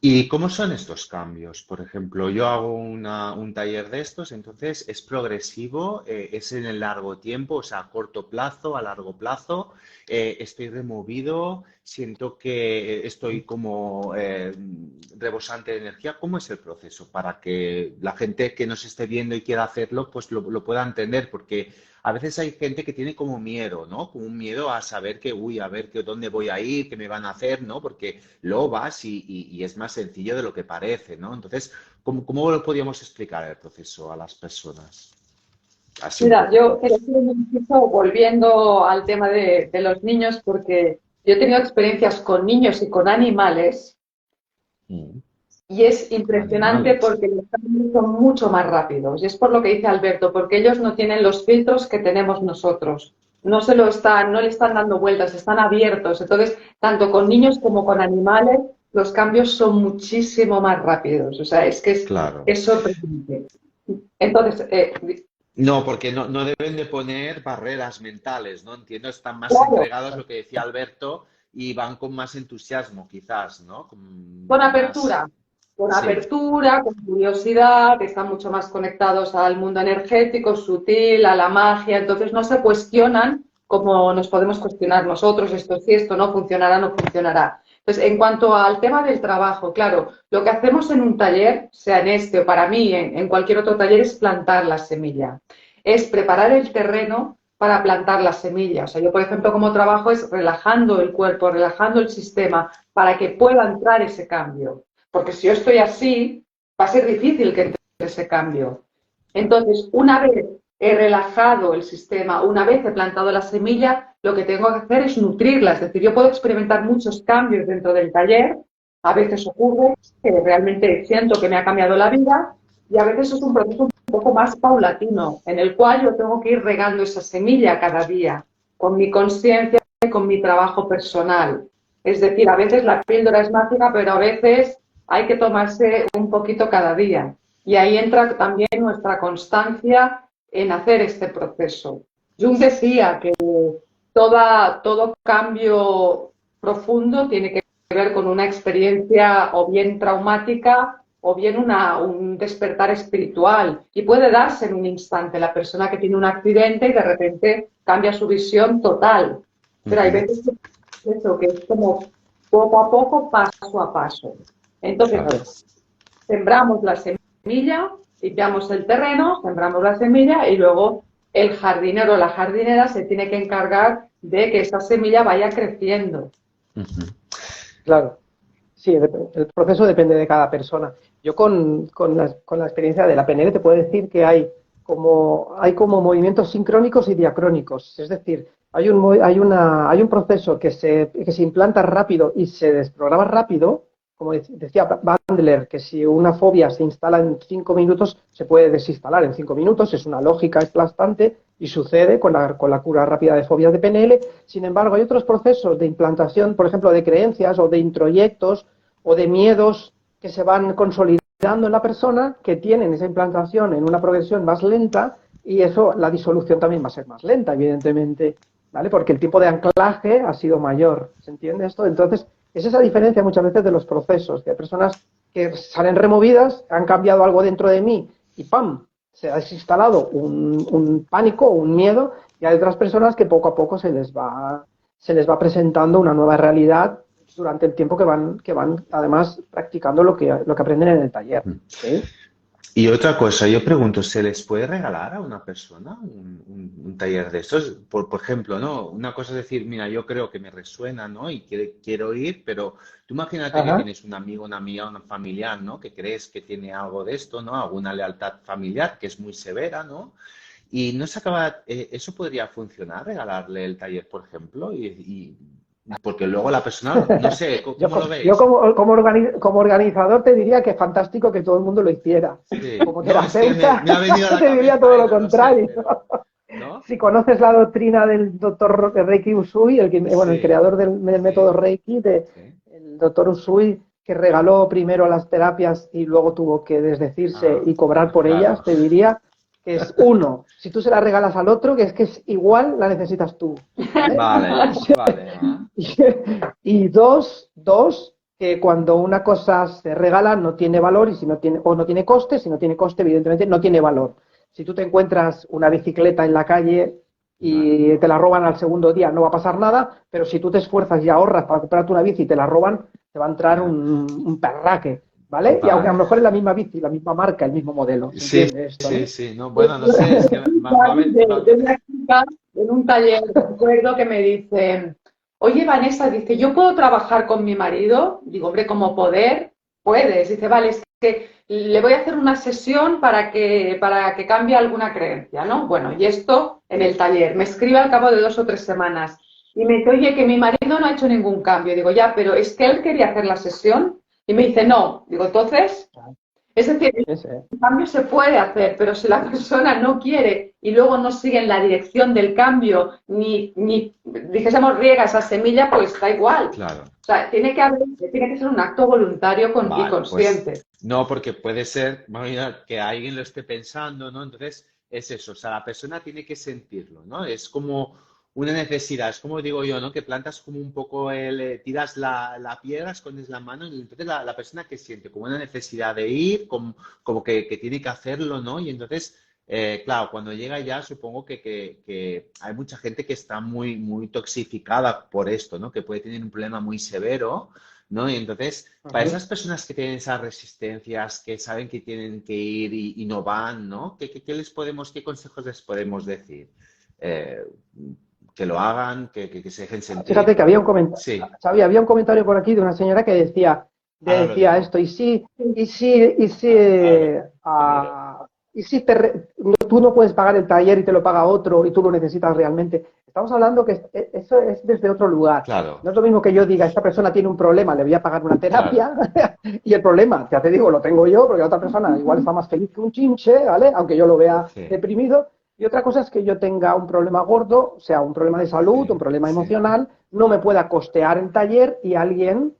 Speaker 2: ¿Y cómo son estos cambios? Por ejemplo, yo hago un taller de estos, entonces es progresivo, es en el largo tiempo, o sea, a corto plazo, a largo plazo, estoy removido, siento que estoy como rebosante de energía. ¿Cómo es el proceso? Para que la gente que nos esté viendo y quiera hacerlo, pues lo pueda entender, porque a veces hay gente que tiene como miedo, ¿no? Como un miedo a saber que, a ver dónde voy a ir, qué me van a hacer, ¿no? Porque luego vas y es más sencillo de lo que parece, ¿no? Entonces, ¿cómo lo podríamos explicar el proceso a las personas? Así
Speaker 4: Mira, yo quiero hacer un inciso volviendo al tema de los niños, porque yo he tenido experiencias con niños y con animales y es impresionante porque los cambios son mucho más rápidos. Y es por lo que dice Alberto, porque ellos no tienen los filtros que tenemos nosotros. No le están dando vueltas, están abiertos. Entonces, tanto con niños como con animales, los cambios son muchísimo más rápidos. O sea, es que
Speaker 2: Claro.
Speaker 4: es sorprendente. Entonces,
Speaker 2: No, porque no deben de poner barreras mentales, ¿no? Entiendo, están más
Speaker 4: claro,
Speaker 2: entregados, lo que decía Alberto, y van con más entusiasmo, quizás, ¿no?
Speaker 4: con apertura. Con
Speaker 2: Sí.
Speaker 4: apertura, con curiosidad, que están mucho más conectados al mundo energético, sutil, a la magia, entonces no se cuestionan como nos podemos cuestionar nosotros, esto sí, esto no funcionará, no funcionará. Entonces, en cuanto al tema del trabajo, claro, lo que hacemos en un taller, sea en este o para mí, en cualquier otro taller, es plantar la semilla, es preparar el terreno para plantar la semilla. O sea, yo, por ejemplo, como trabajo es relajando el cuerpo, relajando el sistema para que pueda entrar ese cambio. Porque si yo estoy así, va a ser difícil que entre ese cambio. Entonces, una vez he relajado el sistema, una vez he plantado la semilla, lo que tengo que hacer es nutrirla. Es decir, yo puedo experimentar muchos cambios dentro del taller. A veces ocurre que realmente siento que me ha cambiado la vida y a veces es un proceso un poco más paulatino, en el cual yo tengo que ir regando esa semilla cada día, con mi conciencia y con mi trabajo personal. Es decir, a veces la píldora es mágica, pero a veces hay que tomarse un poquito cada día. Y ahí entra también nuestra constancia en hacer este proceso. Jung decía que todo cambio profundo tiene que ver con una experiencia o bien traumática o bien un despertar espiritual. Y puede darse en un instante la persona que tiene un accidente y de repente cambia su visión total. Pero hay veces que es como poco a poco, paso a paso. Entonces, sembramos la semilla, limpiamos el terreno, sembramos la semilla y luego el jardinero o la jardinera se tiene que encargar de que esa semilla vaya creciendo.
Speaker 3: Claro, sí, el proceso depende de cada persona. Yo con la experiencia de la PNL te puedo decir que hay como movimientos sincrónicos y diacrónicos. Es decir, hay un proceso que se implanta rápido y se desprograma rápido, como decía Bandler, que si una fobia se instala en 5 minutos, se puede desinstalar en 5 minutos, es una lógica aplastante y sucede con la cura rápida de fobias de PNL. Sin embargo, hay otros procesos de implantación, por ejemplo, de creencias o de introyectos o de miedos que se van consolidando en la persona, que tienen esa implantación en una progresión más lenta, y eso, la disolución también va a ser más lenta, evidentemente, ¿vale? Porque el tipo de anclaje ha sido mayor, ¿se entiende esto? Entonces, es esa diferencia muchas veces de los procesos, que hay personas que salen removidas, han cambiado algo dentro de mí y ¡pam! Se ha desinstalado un pánico, un miedo, y hay otras personas que poco a poco se les va presentando una nueva realidad durante el tiempo que van además practicando lo que aprenden en el taller, ¿sí?
Speaker 2: Y otra cosa, yo pregunto, ¿se les puede regalar a una persona un taller de estos? Por ejemplo, ¿no? Una cosa es decir, mira, yo creo que me resuena, ¿no? Y quiero ir, pero tú imagínate que
Speaker 3: Ajá.
Speaker 2: tienes un amigo, una amiga, un familiar, ¿no? Que crees que tiene algo de esto, ¿no? Alguna lealtad familiar que es muy severa, ¿no? Y no se acaba, eso podría funcionar, regalarle el taller, por ejemplo, porque luego la persona, no sé, ¿cómo lo
Speaker 3: Yo
Speaker 2: veis?
Speaker 3: como organizador te diría que es fantástico que todo el mundo lo hiciera.
Speaker 2: Sí,
Speaker 3: Como
Speaker 2: no, es que
Speaker 3: terapeuta
Speaker 2: me ha venido a la
Speaker 3: te diría
Speaker 2: cabeza,
Speaker 3: todo lo
Speaker 2: no lo sé,
Speaker 3: contrario.
Speaker 2: pero, ¿no?
Speaker 3: Si conoces la doctrina del doctor Reiki Usui, el
Speaker 2: Sí,
Speaker 3: creador del método
Speaker 2: sí,
Speaker 3: Reiki,
Speaker 2: sí.
Speaker 3: el doctor Usui, que regaló primero las terapias y luego tuvo que desdecirse
Speaker 2: Ah,
Speaker 3: y cobrar por
Speaker 2: claro.
Speaker 3: ellas, te diría que es uno, si tú se la regalas al otro, que es igual la necesitas tú, ¿vale?
Speaker 2: Vale, vale.
Speaker 3: Y dos, que cuando una cosa se regala no tiene valor y si no tiene, o no tiene coste, si no tiene coste, evidentemente no tiene valor. Si tú te encuentras una bicicleta en la calle
Speaker 2: Vale.
Speaker 3: y te la roban al segundo día, no va a pasar nada, pero si tú te esfuerzas y ahorras para comprarte una bici y te la roban, te va a entrar
Speaker 2: Ya.
Speaker 3: un perraque, ¿vale? Y aunque a lo
Speaker 2: Vale.
Speaker 3: mejor es la misma bici, la misma marca, el mismo modelo, ¿se
Speaker 2: Sí,
Speaker 3: entiende esto,
Speaker 2: sí,
Speaker 3: no?
Speaker 2: sí. No, bueno, no sé, es que
Speaker 4: De una chica en un taller, recuerdo que me dice, oye Vanessa, dice, ¿yo puedo trabajar con mi marido? Digo, hombre, como poder, puedes. Dice, vale, es que le voy a hacer una sesión para que cambie alguna creencia, ¿no? Bueno, y esto en el taller. Me escribe al cabo de 2 o 3 semanas y me dice, oye, que mi marido no ha hecho ningún cambio. Digo, ya, pero es que él quería hacer la sesión y me dice, no. Digo, entonces, es decir,
Speaker 3: Ese.
Speaker 4: el cambio se puede hacer, pero si la persona no quiere y luego no sigue en la dirección del cambio, ni dijésemos riega esa semilla, pues da igual.
Speaker 2: Claro.
Speaker 4: O sea, tiene que ser un acto voluntario y
Speaker 2: Vale,
Speaker 4: consciente.
Speaker 2: pues no, porque puede ser, imagina, que alguien lo esté pensando, ¿no? Entonces es eso, o sea, la persona tiene que sentirlo, ¿no? Es como una necesidad, es como digo yo, ¿no? Que plantas como un poco, tiras la piedra, escondes la mano, y entonces la persona que siente como una necesidad de ir, como que tiene que hacerlo, ¿no? Y entonces, claro, cuando llega ya, supongo que hay mucha gente que está muy, muy toxificada por esto, ¿no? Que puede tener un problema muy severo, ¿no? Y entonces, para esas personas que tienen esas resistencias, que saben que tienen que ir y no van, ¿no? ¿Qué consejos les podemos decir? Eh, que lo hagan, que se dejen sentir.
Speaker 3: Fíjate que
Speaker 2: Sí,
Speaker 3: había un comentario por aquí de una señora que
Speaker 2: ahora lo
Speaker 3: decía
Speaker 2: digo.
Speaker 3: esto, y si tú no puedes pagar el taller y te lo paga otro y tú lo necesitas realmente. Estamos hablando que eso es desde otro lugar.
Speaker 2: Claro,
Speaker 3: No es lo mismo que yo diga, esta persona tiene un problema, le voy a pagar una
Speaker 2: claro,
Speaker 3: terapia, y el problema, ya te digo, lo tengo yo, porque la otra persona igual está más feliz que un chinche, ¿vale? Aunque yo lo vea
Speaker 2: sí,
Speaker 3: deprimido. Y otra cosa es que yo tenga un problema gordo, o sea, un problema de salud, un
Speaker 2: sí,
Speaker 3: problema
Speaker 2: sí.
Speaker 3: emocional, no me pueda costear el taller y alguien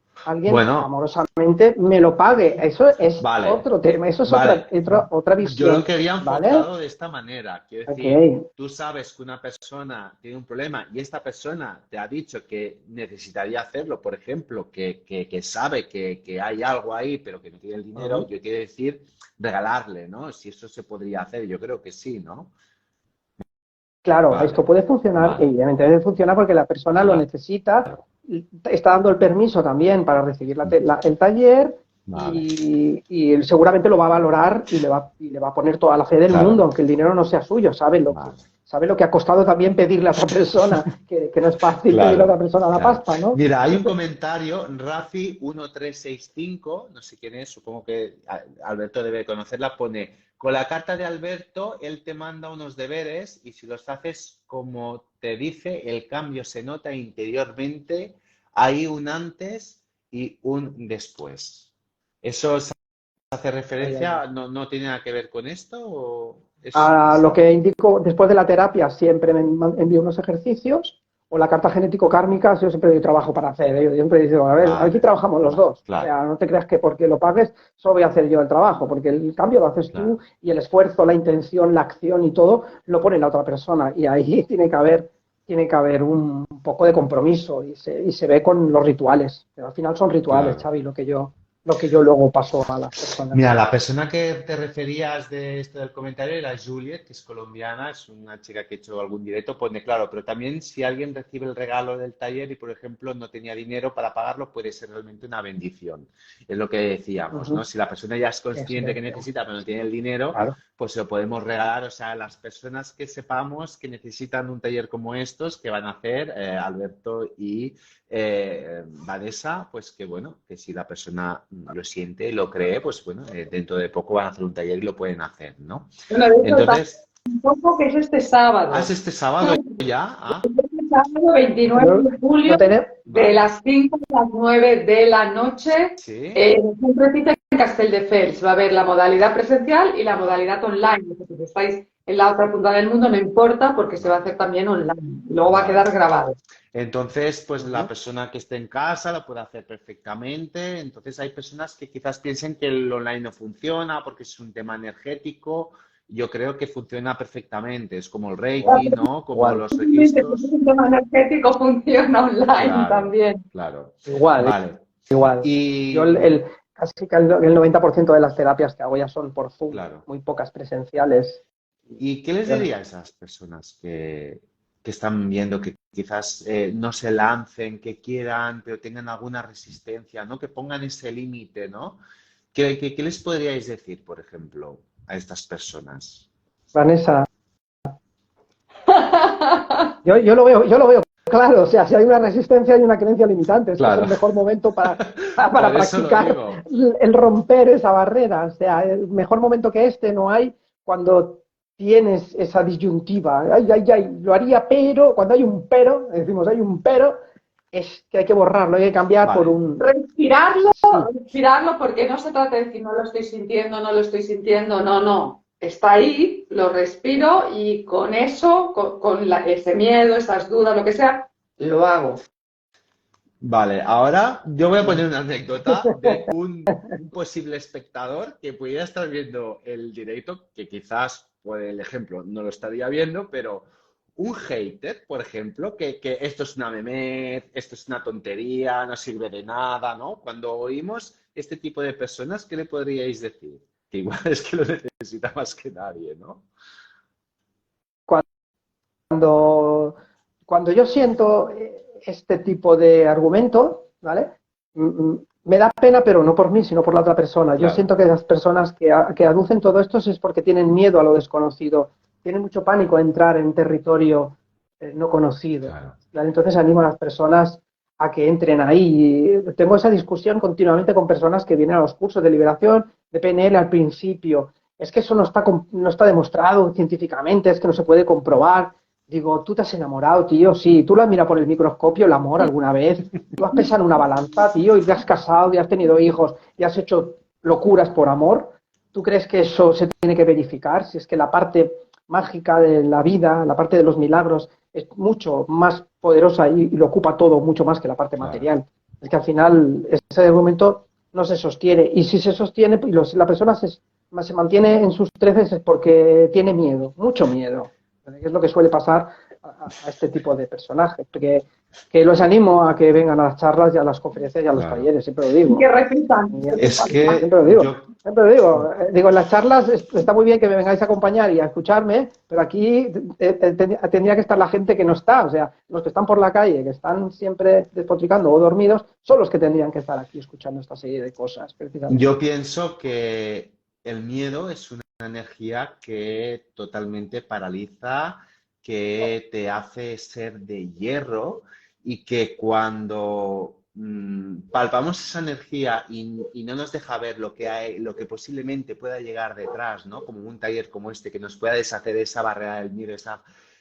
Speaker 2: Bueno,
Speaker 3: amorosamente me lo pague. Eso es
Speaker 2: vale,
Speaker 3: otro tema, eso es
Speaker 2: vale.
Speaker 3: otra
Speaker 2: Yo lo
Speaker 3: visión,
Speaker 2: quería
Speaker 3: ¿vale?
Speaker 2: enfocado de esta manera. Quiero
Speaker 3: Ok,
Speaker 2: decir, tú sabes que una persona tiene un problema y esta persona te ha dicho que necesitaría hacerlo, por ejemplo, que sabe que hay algo ahí, pero que no tiene el dinero, yo quiero decir, regalarle, ¿no? Si eso se podría hacer, yo creo que sí, ¿no?
Speaker 3: claro,
Speaker 2: Vale,
Speaker 3: esto puede funcionar,
Speaker 2: vale,
Speaker 3: evidentemente funciona porque la persona lo
Speaker 2: claro,
Speaker 3: necesita, está dando el permiso también para recibir el taller
Speaker 2: vale,
Speaker 3: y él seguramente lo va a valorar y le va a poner toda la fe del mundo,
Speaker 2: claro,
Speaker 3: aunque el dinero no sea suyo,
Speaker 2: vale.
Speaker 3: sabe lo que ha costado también pedirle a otra persona, que no es fácil pedirle a otra
Speaker 2: Claro,
Speaker 3: persona la
Speaker 2: claro.
Speaker 3: pasta, ¿no?
Speaker 2: Mira, hay un comentario, Rafi1365, no sé quién es, supongo que Alberto debe conocerla, pone, con la carta de Alberto, él te manda unos deberes y si los haces como te dice, el cambio se nota interiormente, hay un antes y un después. ¿Eso se hace
Speaker 3: Ay, ay,
Speaker 2: referencia?
Speaker 3: ay.
Speaker 2: ¿No tiene nada que ver con esto? ¿O
Speaker 3: A
Speaker 2: es
Speaker 3: lo que
Speaker 2: algo?
Speaker 3: indico después de la terapia, siempre me envío unos ejercicios o la carta genético-kármica, yo siempre doy trabajo para hacer. Yo siempre digo, a ver, aquí
Speaker 2: Vale,
Speaker 3: trabajamos los dos. O
Speaker 2: claro,
Speaker 3: sea, no te creas que porque lo pagues solo voy a hacer yo el trabajo, porque el cambio lo haces tú
Speaker 2: claro.
Speaker 3: y el esfuerzo, la intención, la acción y todo lo pone la otra persona. Y ahí tiene que haber un poco de compromiso y se ve con los rituales. Pero al final son rituales,
Speaker 2: Claro.
Speaker 3: Xavi, lo que yo luego paso a las
Speaker 2: Mira,
Speaker 3: personas.
Speaker 2: la persona que te referías de esto del comentario era Juliet, que es colombiana, es una chica que ha hecho algún directo, pone claro, pero también si alguien recibe el regalo del taller y, por ejemplo, no tenía dinero para pagarlo, puede ser realmente una bendición. Es lo que decíamos, ¿no?
Speaker 3: Ujú.
Speaker 2: Si la persona ya es
Speaker 3: Eso
Speaker 2: consciente que
Speaker 3: es,
Speaker 2: necesita, pero no tiene el dinero,
Speaker 3: claro.
Speaker 2: pues se lo podemos regalar, o sea, las personas que sepamos que necesitan un taller como estos, que van a hacer Alberto y Vanessa, pues que bueno, que si la persona lo siente y lo cree, pues bueno, dentro de poco van a hacer un taller y lo pueden hacer, ¿no?
Speaker 4: Bueno, de hecho,
Speaker 2: Entonces,
Speaker 4: tampoco que es este
Speaker 2: ¿haz
Speaker 4: sábado.
Speaker 2: este sábado ya? Ah,
Speaker 4: Este sábado 29
Speaker 3: Lo,
Speaker 4: de julio,
Speaker 3: lo tenemos.
Speaker 4: de
Speaker 2: vale.
Speaker 4: las 5 a las 9 de la noche,
Speaker 2: Sí,
Speaker 4: en el Centro Cita en Castelldefels. Va a haber la modalidad presencial y la modalidad online. Si estáis en la otra punta del mundo, no importa, porque se va a
Speaker 2: vale,
Speaker 4: hacer también online. Luego va a quedar
Speaker 2: vale.
Speaker 4: grabado.
Speaker 2: Entonces, pues la
Speaker 3: Ujú.
Speaker 2: persona que esté en casa lo puede hacer perfectamente. Entonces, hay personas que quizás piensen que el online no funciona porque es un tema energético. Yo creo que funciona perfectamente. Es como el
Speaker 3: Igual,
Speaker 2: Reiki, ¿no? Como
Speaker 3: igual,
Speaker 2: los
Speaker 4: Realmente, si es
Speaker 2: registros.
Speaker 4: un tema energético, funciona online
Speaker 2: Claro,
Speaker 4: también.
Speaker 2: claro.
Speaker 3: igual,
Speaker 2: Vale.
Speaker 3: igual. Yo
Speaker 2: Y,
Speaker 3: casi que el 90% de las terapias que hago ya son por Zoom,
Speaker 2: claro.
Speaker 3: muy pocas presenciales.
Speaker 2: ¿Y qué les
Speaker 3: Ya.
Speaker 2: diría a esas personas que están viendo que quizás no se lancen, que quieran, pero tengan alguna resistencia, ¿no? Que pongan ese límite, ¿no? ¿Qué les podríais decir, por ejemplo, a estas personas?
Speaker 3: Vanessa, yo lo veo claro, o sea, si hay una resistencia hay una creencia limitante, es que es el
Speaker 2: Claro,
Speaker 3: mejor momento para
Speaker 2: por eso lo
Speaker 3: practicar
Speaker 2: digo.
Speaker 3: el romper esa barrera, o sea, el mejor momento que este no hay cuando tienes esa disyuntiva, ay, ay, ay, lo haría, pero, cuando hay un pero, decimos hay un pero, es que hay que borrarlo, hay que cambiar por
Speaker 2: Vale,
Speaker 3: un
Speaker 4: Respirarlo,
Speaker 3: sí.
Speaker 4: respirarlo, porque no se trata de decir no lo estoy sintiendo, no lo estoy sintiendo, no, no. Está ahí, lo respiro y con eso, ese miedo, esas dudas, lo que sea, lo hago.
Speaker 2: vale. Ahora yo voy a poner una anécdota de un posible espectador que pudiera estar viendo el directo, que quizás, por el ejemplo, no lo estaría viendo, pero un hater, por ejemplo, que esto es una memez, esto es una tontería, no sirve de nada, ¿no? Cuando oímos este tipo de personas, ¿qué le podríais decir? Que igual es que lo necesita más que nadie, ¿no?
Speaker 3: Cuando, cuando yo siento este tipo de argumento, ¿vale? Me da pena, pero no por mí, sino por la otra persona. Yo
Speaker 2: Claro,
Speaker 3: siento que las personas que aducen todo esto es porque tienen miedo a lo desconocido, tienen mucho pánico a entrar en territorio no conocido.
Speaker 2: claro,
Speaker 3: ¿Vale? Entonces animo a las personas a que entren ahí. Tengo esa discusión continuamente con personas que vienen a los cursos de liberación, de PNL al principio. Es que eso no está demostrado científicamente, es que no se puede comprobar. Digo, tú te has enamorado, tío, sí, tú lo has mirado por el microscopio, el amor alguna vez, tú has pesado en una balanza, tío, y te has casado, y has tenido hijos, y has hecho locuras por amor. ¿Tú crees que eso se tiene que verificar? Si es que la parte mágica de la vida, la parte de los milagros, es mucho más poderosa y lo ocupa todo mucho más que la parte
Speaker 2: claro,
Speaker 3: material. Es que al final ese argumento no se sostiene. Y si se sostiene y la persona se mantiene en sus treces es porque tiene miedo, mucho miedo. Es lo que suele pasar a este tipo de personajes. Que los animo a que vengan a las charlas y a las conferencias y a los
Speaker 2: claro.
Speaker 3: talleres, siempre lo
Speaker 4: Y que
Speaker 3: digo.
Speaker 4: repitan, que
Speaker 2: Es
Speaker 3: Siempre
Speaker 2: que
Speaker 3: lo digo.
Speaker 2: yo,
Speaker 3: Siempre lo digo. Digo, en las charlas está muy bien que me vengáis a acompañar y a escucharme, pero aquí tendría que estar la gente que no está. O sea, los que están por la calle, que están siempre despotricando o dormidos, son los que tendrían que estar aquí escuchando esta serie de cosas, precisamente.
Speaker 2: yo pienso que el miedo es una energía que totalmente paraliza, que te hace ser de hierro y que cuando palpamos esa energía y no nos deja ver lo que hay, lo que posiblemente pueda llegar detrás, ¿no? Como un taller como este que nos pueda deshacer esa barrera del miedo,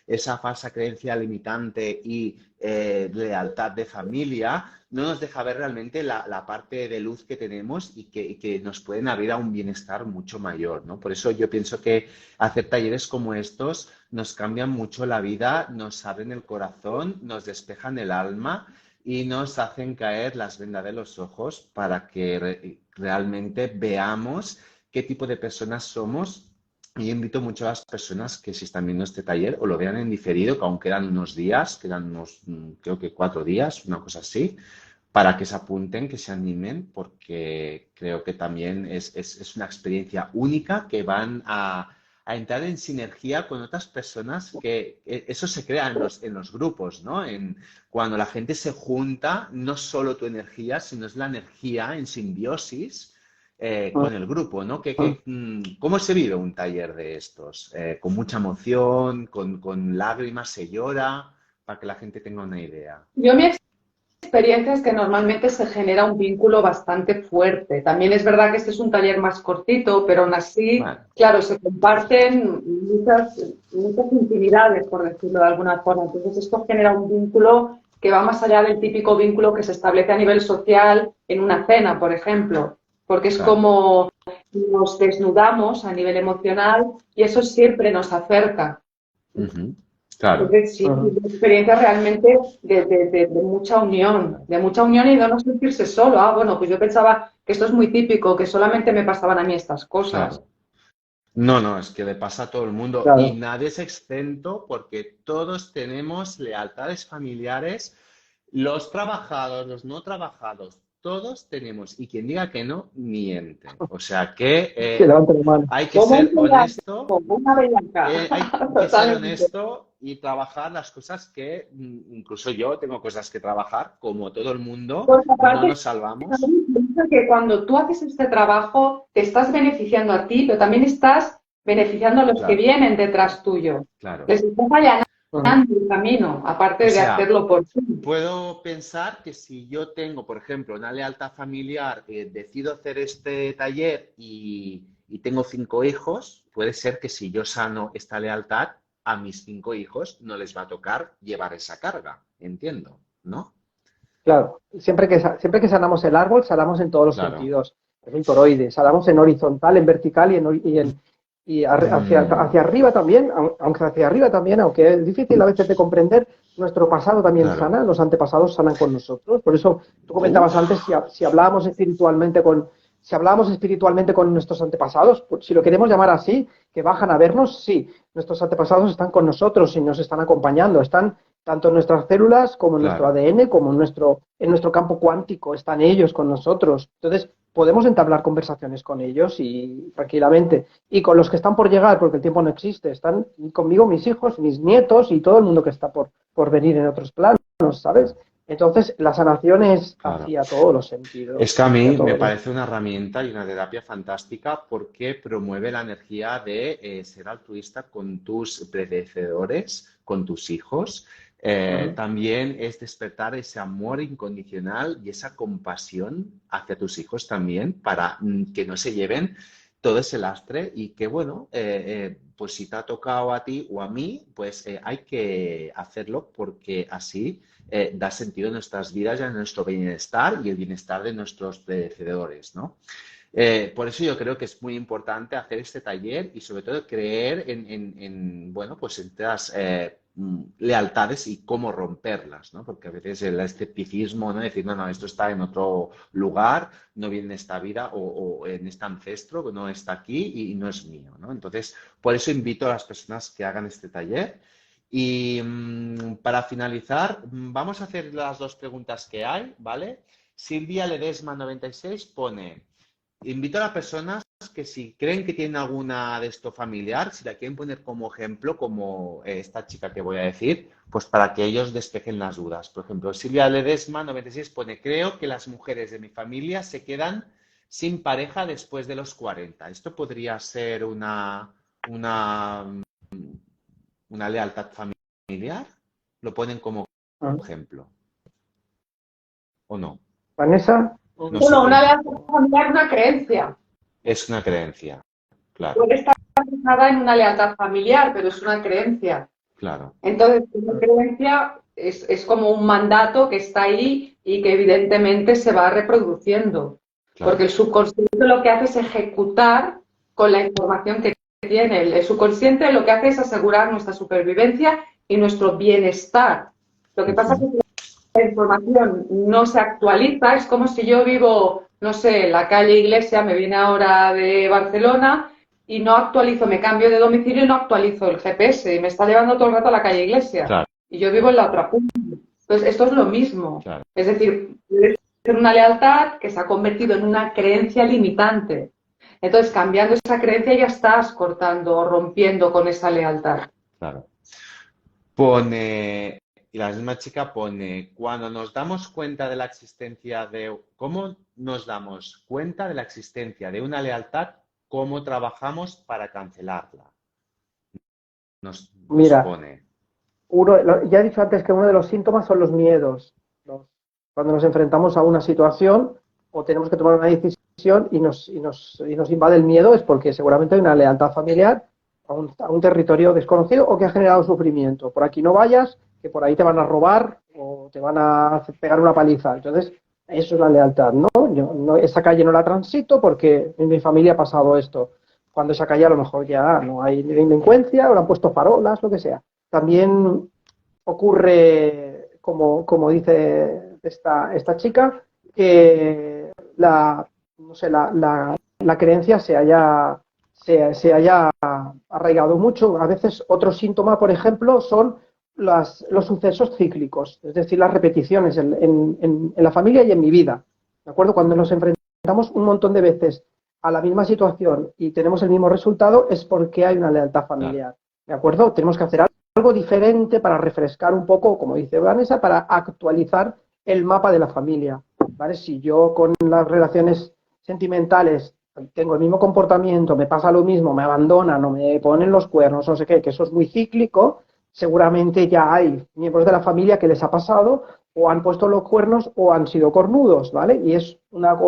Speaker 2: esa falsa creencia limitante y lealtad de familia, no nos deja ver realmente la parte de luz que tenemos y que nos pueden abrir a un bienestar mucho mayor, ¿no? Por eso yo pienso que hacer talleres como estos nos cambian mucho la vida, nos abren el corazón, nos despejan el alma y nos hacen caer las vendas de los ojos para que realmente veamos qué tipo de personas somos. Y invito mucho a las personas que si están viendo este taller o lo vean en diferido, que aún quedan unos días, quedan unos, creo que 4 días, una cosa así, para que se apunten, que se animen, porque creo que también es una experiencia única que van a entrar en sinergia con otras personas que eso se crea en los grupos, ¿no? Cuando la gente se junta, no solo tu energía, sino es la energía en simbiosis con el grupo, ¿no? ¿Cómo se vive un taller de estos? Con mucha emoción, con lágrimas, se llora, para que la gente tenga una idea.
Speaker 4: Yo mi experiencia es que normalmente se genera un vínculo bastante fuerte. También es verdad que este es un taller más cortito, pero aún así,
Speaker 2: Vale.
Speaker 4: claro, se comparten muchas intimidades, por decirlo de alguna forma. Entonces esto genera un vínculo que va más allá del típico vínculo que se establece a nivel social en una cena, por ejemplo. Porque es
Speaker 2: Claro.
Speaker 4: como nos desnudamos a nivel emocional y eso siempre nos acerca.
Speaker 2: Uh-huh. Claro.
Speaker 4: Entonces, sí, una experiencia realmente de mucha unión y de no sentirse solo. Ah, bueno, pues yo pensaba que esto es muy típico, que solamente me pasaban a mí estas cosas.
Speaker 2: Claro. No, es que le pasa a todo el mundo
Speaker 3: Claro.
Speaker 2: y nadie es exento porque todos tenemos lealtades familiares, los trabajados, los no trabajados, todos tenemos. Y quien diga que no, miente. O sea que
Speaker 3: Que levante la mano.
Speaker 2: hay que
Speaker 4: Como
Speaker 2: ser
Speaker 4: un
Speaker 2: honesto.
Speaker 4: como una bellaca.
Speaker 2: Hay que ser
Speaker 4: Totalmente.
Speaker 2: honesto y trabajar las cosas que, incluso yo tengo cosas que trabajar, como todo el mundo,
Speaker 4: Pues aparte,
Speaker 2: no nos salvamos.
Speaker 4: pienso que cuando tú haces este trabajo, te estás beneficiando a ti, pero también estás beneficiando a los
Speaker 2: Claro.
Speaker 4: que vienen detrás tuyo.
Speaker 2: Claro.
Speaker 4: Les estás allanando el camino, aparte
Speaker 2: O
Speaker 4: de
Speaker 2: sea,
Speaker 4: hacerlo por ti.
Speaker 2: puedo pensar que si yo tengo, por ejemplo, una lealtad familiar, decido hacer este taller y tengo 5 hijos, puede ser que si yo sano esta lealtad, a mis 5 hijos no les va a tocar llevar esa carga. Entiendo, ¿no?
Speaker 3: Claro, siempre que sanamos el árbol, sanamos en todos los
Speaker 2: Claro.
Speaker 3: sentidos. Es un toroide, sanamos en horizontal, en vertical hacia arriba también, aunque es difícil a veces de comprender, nuestro pasado también
Speaker 2: Claro.
Speaker 3: sana, los antepasados sanan con nosotros. Por eso tú comentabas antes si hablábamos espiritualmente con nuestros antepasados, pues, si lo queremos llamar así, que bajan a vernos, sí, nuestros antepasados están con nosotros y nos están acompañando, están tanto en nuestras células como en
Speaker 2: Claro.
Speaker 3: nuestro ADN, como en nuestro campo cuántico, están ellos con nosotros. Entonces, podemos entablar conversaciones con ellos y tranquilamente. Y con los que están por llegar, porque el tiempo no existe, están conmigo mis hijos, mis nietos y todo el mundo que está por venir en otros planos, ¿sabes? Entonces, la sanación es
Speaker 2: Claro.
Speaker 3: hacia todos los sentidos.
Speaker 2: Es que a mí
Speaker 3: hacia todos
Speaker 2: me
Speaker 3: los-
Speaker 2: parece una herramienta y una terapia fantástica porque promueve la energía de ser altruista con tus predecesores, con tus hijos. También es despertar ese amor incondicional y esa compasión hacia tus hijos también para que no se lleven todo ese lastre y que, bueno, pues si te ha tocado a ti o a mí, pues hay que hacerlo porque así da sentido a nuestras vidas y a nuestro bienestar y el bienestar de nuestros predecesores, ¿no? Por eso yo creo que es muy importante hacer este taller y sobre todo creer bueno, pues en estas lealtades y cómo romperlas, ¿no? Porque a veces el escepticismo, ¿no? Decir, no, esto está en otro lugar, no viene en esta vida o en este ancestro, no está aquí y no es mío, ¿no? Entonces, por eso invito a las personas que hagan este taller. Y para finalizar, vamos a hacer las 2 preguntas que hay, ¿vale? Silvia Ledesma 96 pone, invito a las personas que si creen que tienen alguna de esto familiar, si la quieren poner como ejemplo, como esta chica que voy a decir, pues para que ellos despejen las dudas. Por ejemplo, Silvia Ledesma 96 pone, creo que las mujeres de mi familia se quedan sin pareja después de los 40. Esto podría ser una lealtad familiar, lo ponen como ejemplo. ¿O no?
Speaker 3: Vanessa,
Speaker 2: No
Speaker 4: Bueno,
Speaker 2: sé.
Speaker 4: una lealtad familiar es una creencia.
Speaker 2: Es una creencia, claro,
Speaker 4: Puede estar basada en una lealtad familiar, pero es una creencia.
Speaker 2: claro,
Speaker 4: Entonces, la creencia es como un mandato que está ahí y que evidentemente se va reproduciendo, porque
Speaker 2: claro,
Speaker 4: el subconsciente lo que hace es ejecutar con la información que tiene. El subconsciente lo que hace es asegurar nuestra supervivencia y nuestro bienestar. Lo que pasa es
Speaker 2: ujú,
Speaker 4: que la información no se actualiza, es como si yo vivo, no sé, en la calle Iglesia, me vine ahora de Barcelona y no actualizo, me cambio de domicilio y no actualizo el GPS y me está llevando todo el rato a la calle Iglesia
Speaker 2: claro,
Speaker 4: y yo vivo en la otra punta. Entonces, esto es lo mismo.
Speaker 2: claro,
Speaker 4: Es decir, puede ser una lealtad que se ha convertido en una creencia limitante. Entonces, cambiando esa creencia ya estás cortando o rompiendo con esa lealtad.
Speaker 2: claro. Pone, y la misma chica pone, cuando nos damos cuenta de la existencia de, ¿cómo nos damos cuenta de la existencia de una lealtad? ¿Cómo trabajamos para cancelarla? Nos
Speaker 3: Mira,
Speaker 2: pone.
Speaker 3: ya he dicho antes que uno de los síntomas son los miedos. Cuando nos enfrentamos a una situación o tenemos que tomar una decisión y nos invade el miedo es porque seguramente hay una lealtad familiar a un territorio desconocido o que ha generado sufrimiento. Por aquí no vayas, que por ahí te van a robar o te van a pegar una paliza. Entonces, eso es la lealtad, ¿no? Yo esa calle no la transito porque en mi familia ha pasado esto. Cuando esa calle a lo mejor ya no hay delincuencia o le han puesto farolas, lo que sea. También ocurre, como dice esta chica, que no sé, la creencia se haya arraigado mucho. A veces otro síntoma, por ejemplo, son los sucesos cíclicos, es decir, las repeticiones en la familia y en mi vida. ¿De acuerdo? Cuando nos enfrentamos un montón de veces a la misma situación y tenemos el mismo resultado, es porque hay una lealtad
Speaker 2: Claro,
Speaker 3: familiar. ¿De acuerdo? Tenemos que hacer algo diferente para refrescar un poco, como dice Vanessa, para actualizar el mapa de la familia. ¿Vale? Si yo con las relaciones sentimentales tengo el mismo comportamiento, me pasa lo mismo, me abandonan o me ponen los cuernos, no sé qué, que eso es muy cíclico, seguramente ya hay miembros de la familia que les ha pasado o han puesto los cuernos o han sido cornudos, ¿vale? Y es una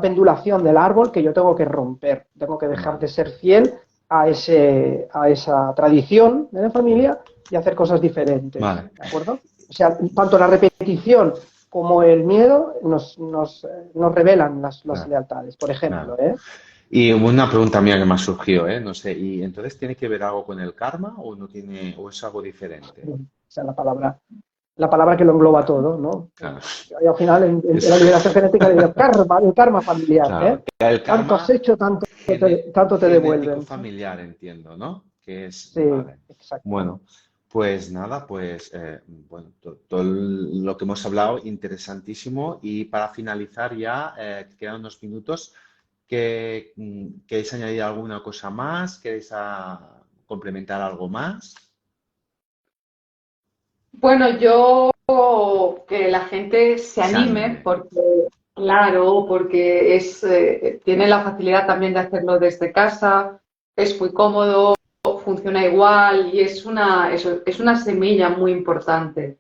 Speaker 3: pendulación del árbol que yo tengo que romper, tengo que dejar de
Speaker 2: vale,
Speaker 3: ser fiel a esa tradición de la familia y hacer cosas diferentes,
Speaker 2: vale.
Speaker 3: ¿de acuerdo? O sea, tanto la repetición como el miedo nos revelan las
Speaker 2: Claro,
Speaker 3: lealtades, por ejemplo,
Speaker 2: claro.
Speaker 3: ¿eh?
Speaker 2: Y una pregunta mía que me ha surgido, ¿eh? No sé, ¿y entonces tiene que ver algo con el karma o no tiene, o es algo diferente?
Speaker 3: O sea, la palabra que lo engloba todo, ¿no?
Speaker 2: Claro,
Speaker 3: Y al final, en
Speaker 2: es,
Speaker 3: la liberación genética, le digo, el karma familiar,
Speaker 2: claro.
Speaker 3: ¿eh?
Speaker 2: El
Speaker 3: Tanto has
Speaker 2: karma
Speaker 3: hecho, tanto te
Speaker 2: genético
Speaker 3: devuelven.
Speaker 2: familiar, entiendo, ¿no? Que es,
Speaker 3: Sí,
Speaker 2: vale.
Speaker 3: exacto.
Speaker 2: Bueno, pues nada, pues bueno, todo lo que hemos hablado, interesantísimo. Y para finalizar ya, quedan unos minutos. ¿Queréis añadir alguna cosa más? ¿Queréis complementar algo más?
Speaker 4: Bueno, yo que la gente se
Speaker 2: Se
Speaker 4: anime
Speaker 2: anime.
Speaker 4: porque, claro, porque tiene la facilidad también de hacerlo desde casa, es muy cómodo, funciona igual y es una semilla muy importante.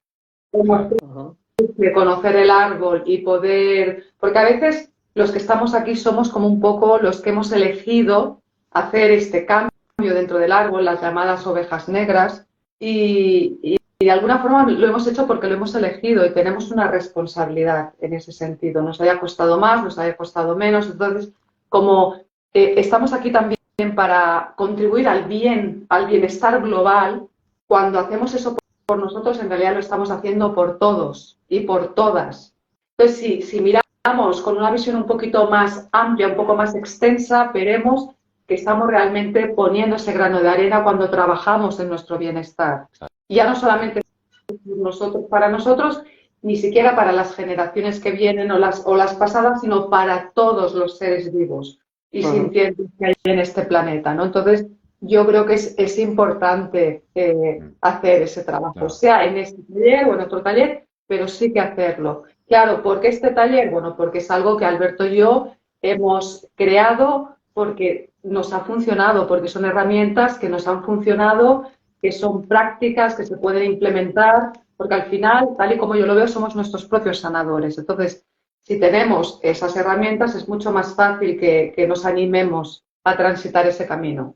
Speaker 4: Como
Speaker 2: Claro,
Speaker 3: Ujú.
Speaker 4: de conocer el árbol y poder, porque a veces los que estamos aquí somos como un poco los que hemos elegido hacer este cambio dentro del árbol, las llamadas ovejas negras, y de alguna forma lo hemos hecho porque lo hemos elegido y tenemos una responsabilidad en ese sentido. Nos haya costado más, nos haya costado menos. Entonces, como estamos aquí también para contribuir al bien, al bienestar global, cuando hacemos eso por nosotros, en realidad lo estamos haciendo por todos y por todas. Entonces, si miramos con una visión un poquito más amplia, un poco más extensa, veremos que estamos realmente poniendo ese grano de arena cuando trabajamos en nuestro bienestar. Y ya no solamente nosotros, para nosotros, ni siquiera para las generaciones que vienen o las pasadas, sino para todos los seres vivos y
Speaker 3: Ujú.
Speaker 4: sintientes que hay en este planeta, ¿no? Entonces, yo creo que es importante
Speaker 2: mm,
Speaker 4: hacer ese trabajo,
Speaker 2: claro,
Speaker 4: sea en este taller o en otro taller, pero sí que hacerlo. Claro, ¿por qué este taller? Bueno, porque es algo que Alberto y yo hemos creado porque nos ha funcionado, porque son herramientas que nos han funcionado, que son prácticas, que se pueden implementar, porque al final, tal y como yo lo veo, somos nuestros propios sanadores. Entonces, si tenemos esas herramientas, es mucho más fácil que nos animemos a transitar ese camino.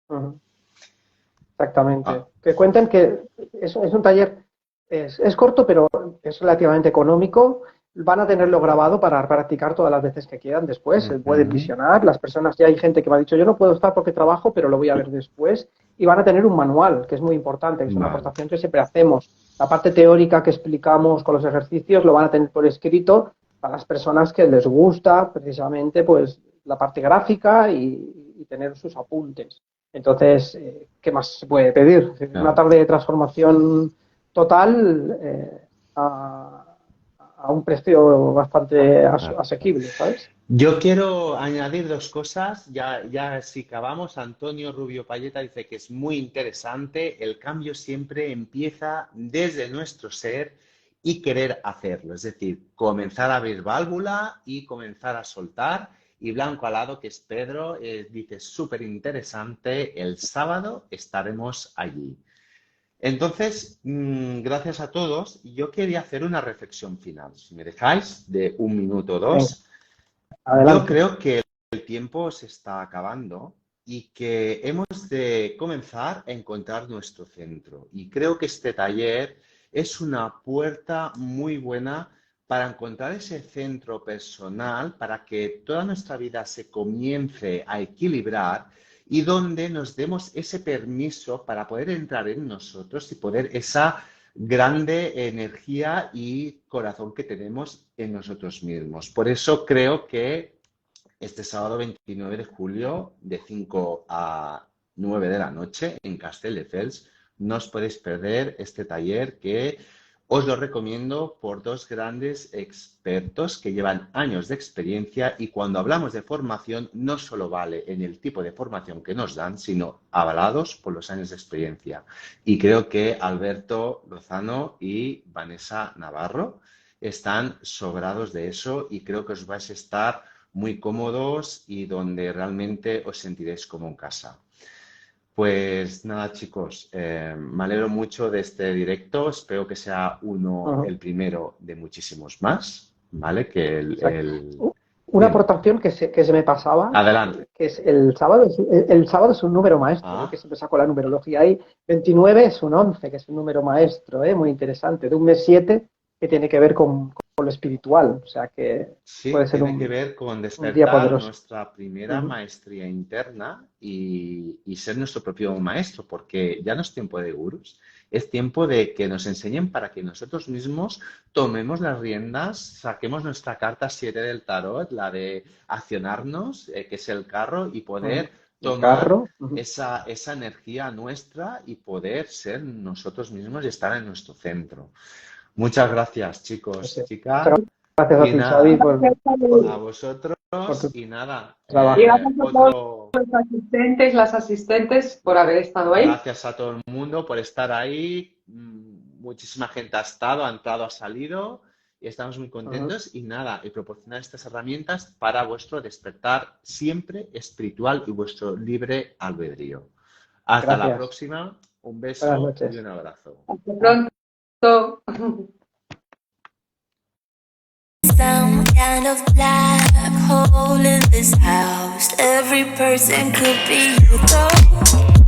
Speaker 3: Ujú. Exactamente.
Speaker 2: Ah,
Speaker 3: Que cuenten que es un taller, es corto, pero es relativamente económico. Van a tenerlo grabado para practicar todas las veces que quieran después. Se pueden
Speaker 2: ujú,
Speaker 3: visionar. Las personas, ya hay gente que me ha dicho, yo no puedo estar porque trabajo, pero lo voy a ver después. Y van a tener un manual, que es muy importante, que es una
Speaker 2: vale.
Speaker 3: aportación que siempre hacemos. La parte teórica que explicamos con los ejercicios lo van a tener por escrito para las personas que les gusta precisamente pues la parte gráfica y tener sus apuntes. Entonces, ¿qué más se puede pedir? Una
Speaker 2: Claro.
Speaker 3: tarde de transformación total a un precio bastante
Speaker 2: Claro.
Speaker 3: asequible, ¿sabes?
Speaker 2: Yo quiero añadir dos cosas, ya si acabamos, Antonio Rubio Payeta dice que es muy interesante, el cambio siempre empieza desde nuestro ser y querer hacerlo, es decir, comenzar a abrir válvula y comenzar a soltar. Y Blanco Alado, que es Pedro, dice súper interesante, el sábado estaremos allí. Entonces, gracias a todos, yo quería hacer una reflexión final, si me dejáis, de un minuto o
Speaker 3: Venga,
Speaker 2: dos. Yo
Speaker 3: adelante.
Speaker 2: creo que el tiempo se está acabando y que hemos de comenzar a encontrar nuestro centro. Y creo que este taller es una puerta muy buena para encontrar ese centro personal, para que toda nuestra vida se comience a equilibrar y donde nos demos ese permiso para poder entrar en nosotros y poder esa grande energía y corazón que tenemos en nosotros mismos. Por eso creo que este sábado 29 de julio, de 5 a 9 de la noche, en Castelldefels, no os podéis perder este taller que os lo recomiendo por dos grandes expertos que llevan años de experiencia y cuando hablamos de formación no solo vale en el tipo de formación que nos dan, sino avalados por los años de experiencia. Y creo que Alberto Lozano y Vanessa Navarro están sobrados de eso y creo que os vais a estar muy cómodos y donde realmente os sentiréis como en casa. Pues nada, chicos, me alegro mucho de este directo. Espero que sea
Speaker 3: Ujú.
Speaker 2: el primero de muchísimos más, ¿vale? Que
Speaker 3: Exacto.
Speaker 2: el...
Speaker 3: Una
Speaker 2: Dime.
Speaker 3: aportación que se me pasaba,
Speaker 2: Adelante.
Speaker 3: que es el sábado, el sábado es un número maestro, que
Speaker 2: Ah,
Speaker 3: siempre saco la numerología ahí. 29 es un 11, que es un número maestro, muy interesante, de un mes 7 que tiene que ver con lo espiritual, o sea que puede
Speaker 2: sí,
Speaker 3: ser
Speaker 2: tiene que ver con
Speaker 3: un día
Speaker 2: despertar
Speaker 3: poderoso.
Speaker 2: nuestra primera
Speaker 3: Ujú.
Speaker 2: maestría interna y ser nuestro propio maestro, porque ya no es tiempo de gurús, es tiempo de que nos enseñen para que nosotros mismos tomemos las riendas, saquemos nuestra carta 7 del tarot, la de accionarnos, que es el carro, y
Speaker 3: Ujú.
Speaker 2: poder
Speaker 3: El
Speaker 2: tomar
Speaker 3: carro. Ujú.
Speaker 2: esa energía nuestra y poder ser nosotros mismos y estar en nuestro centro. Muchas gracias,
Speaker 3: Ese.
Speaker 2: chicos,
Speaker 3: Muchas
Speaker 2: chica.
Speaker 3: gracias a
Speaker 2: Y
Speaker 3: ti, Xavi,
Speaker 2: nada,
Speaker 4: Gracias
Speaker 2: a
Speaker 3: por
Speaker 2: vosotros
Speaker 3: tu
Speaker 2: y nada,
Speaker 3: trabajo.
Speaker 4: y gracias a todos
Speaker 2: otro,
Speaker 4: los asistentes, las asistentes por haber estado ahí.
Speaker 2: gracias a todo el mundo por estar ahí. Muchísima gente ha entrado, ha salido y estamos muy
Speaker 3: Ujú.
Speaker 2: contentos y nada, y proporcionar estas herramientas para vuestro despertar siempre espiritual y vuestro libre albedrío. Hasta la
Speaker 3: Gracias.
Speaker 2: próxima, un
Speaker 3: Buenas
Speaker 2: beso y
Speaker 3: noches.
Speaker 2: un abrazo.
Speaker 4: Hasta pronto.
Speaker 1: Some kind of black hole in this house. Every person could be you, though.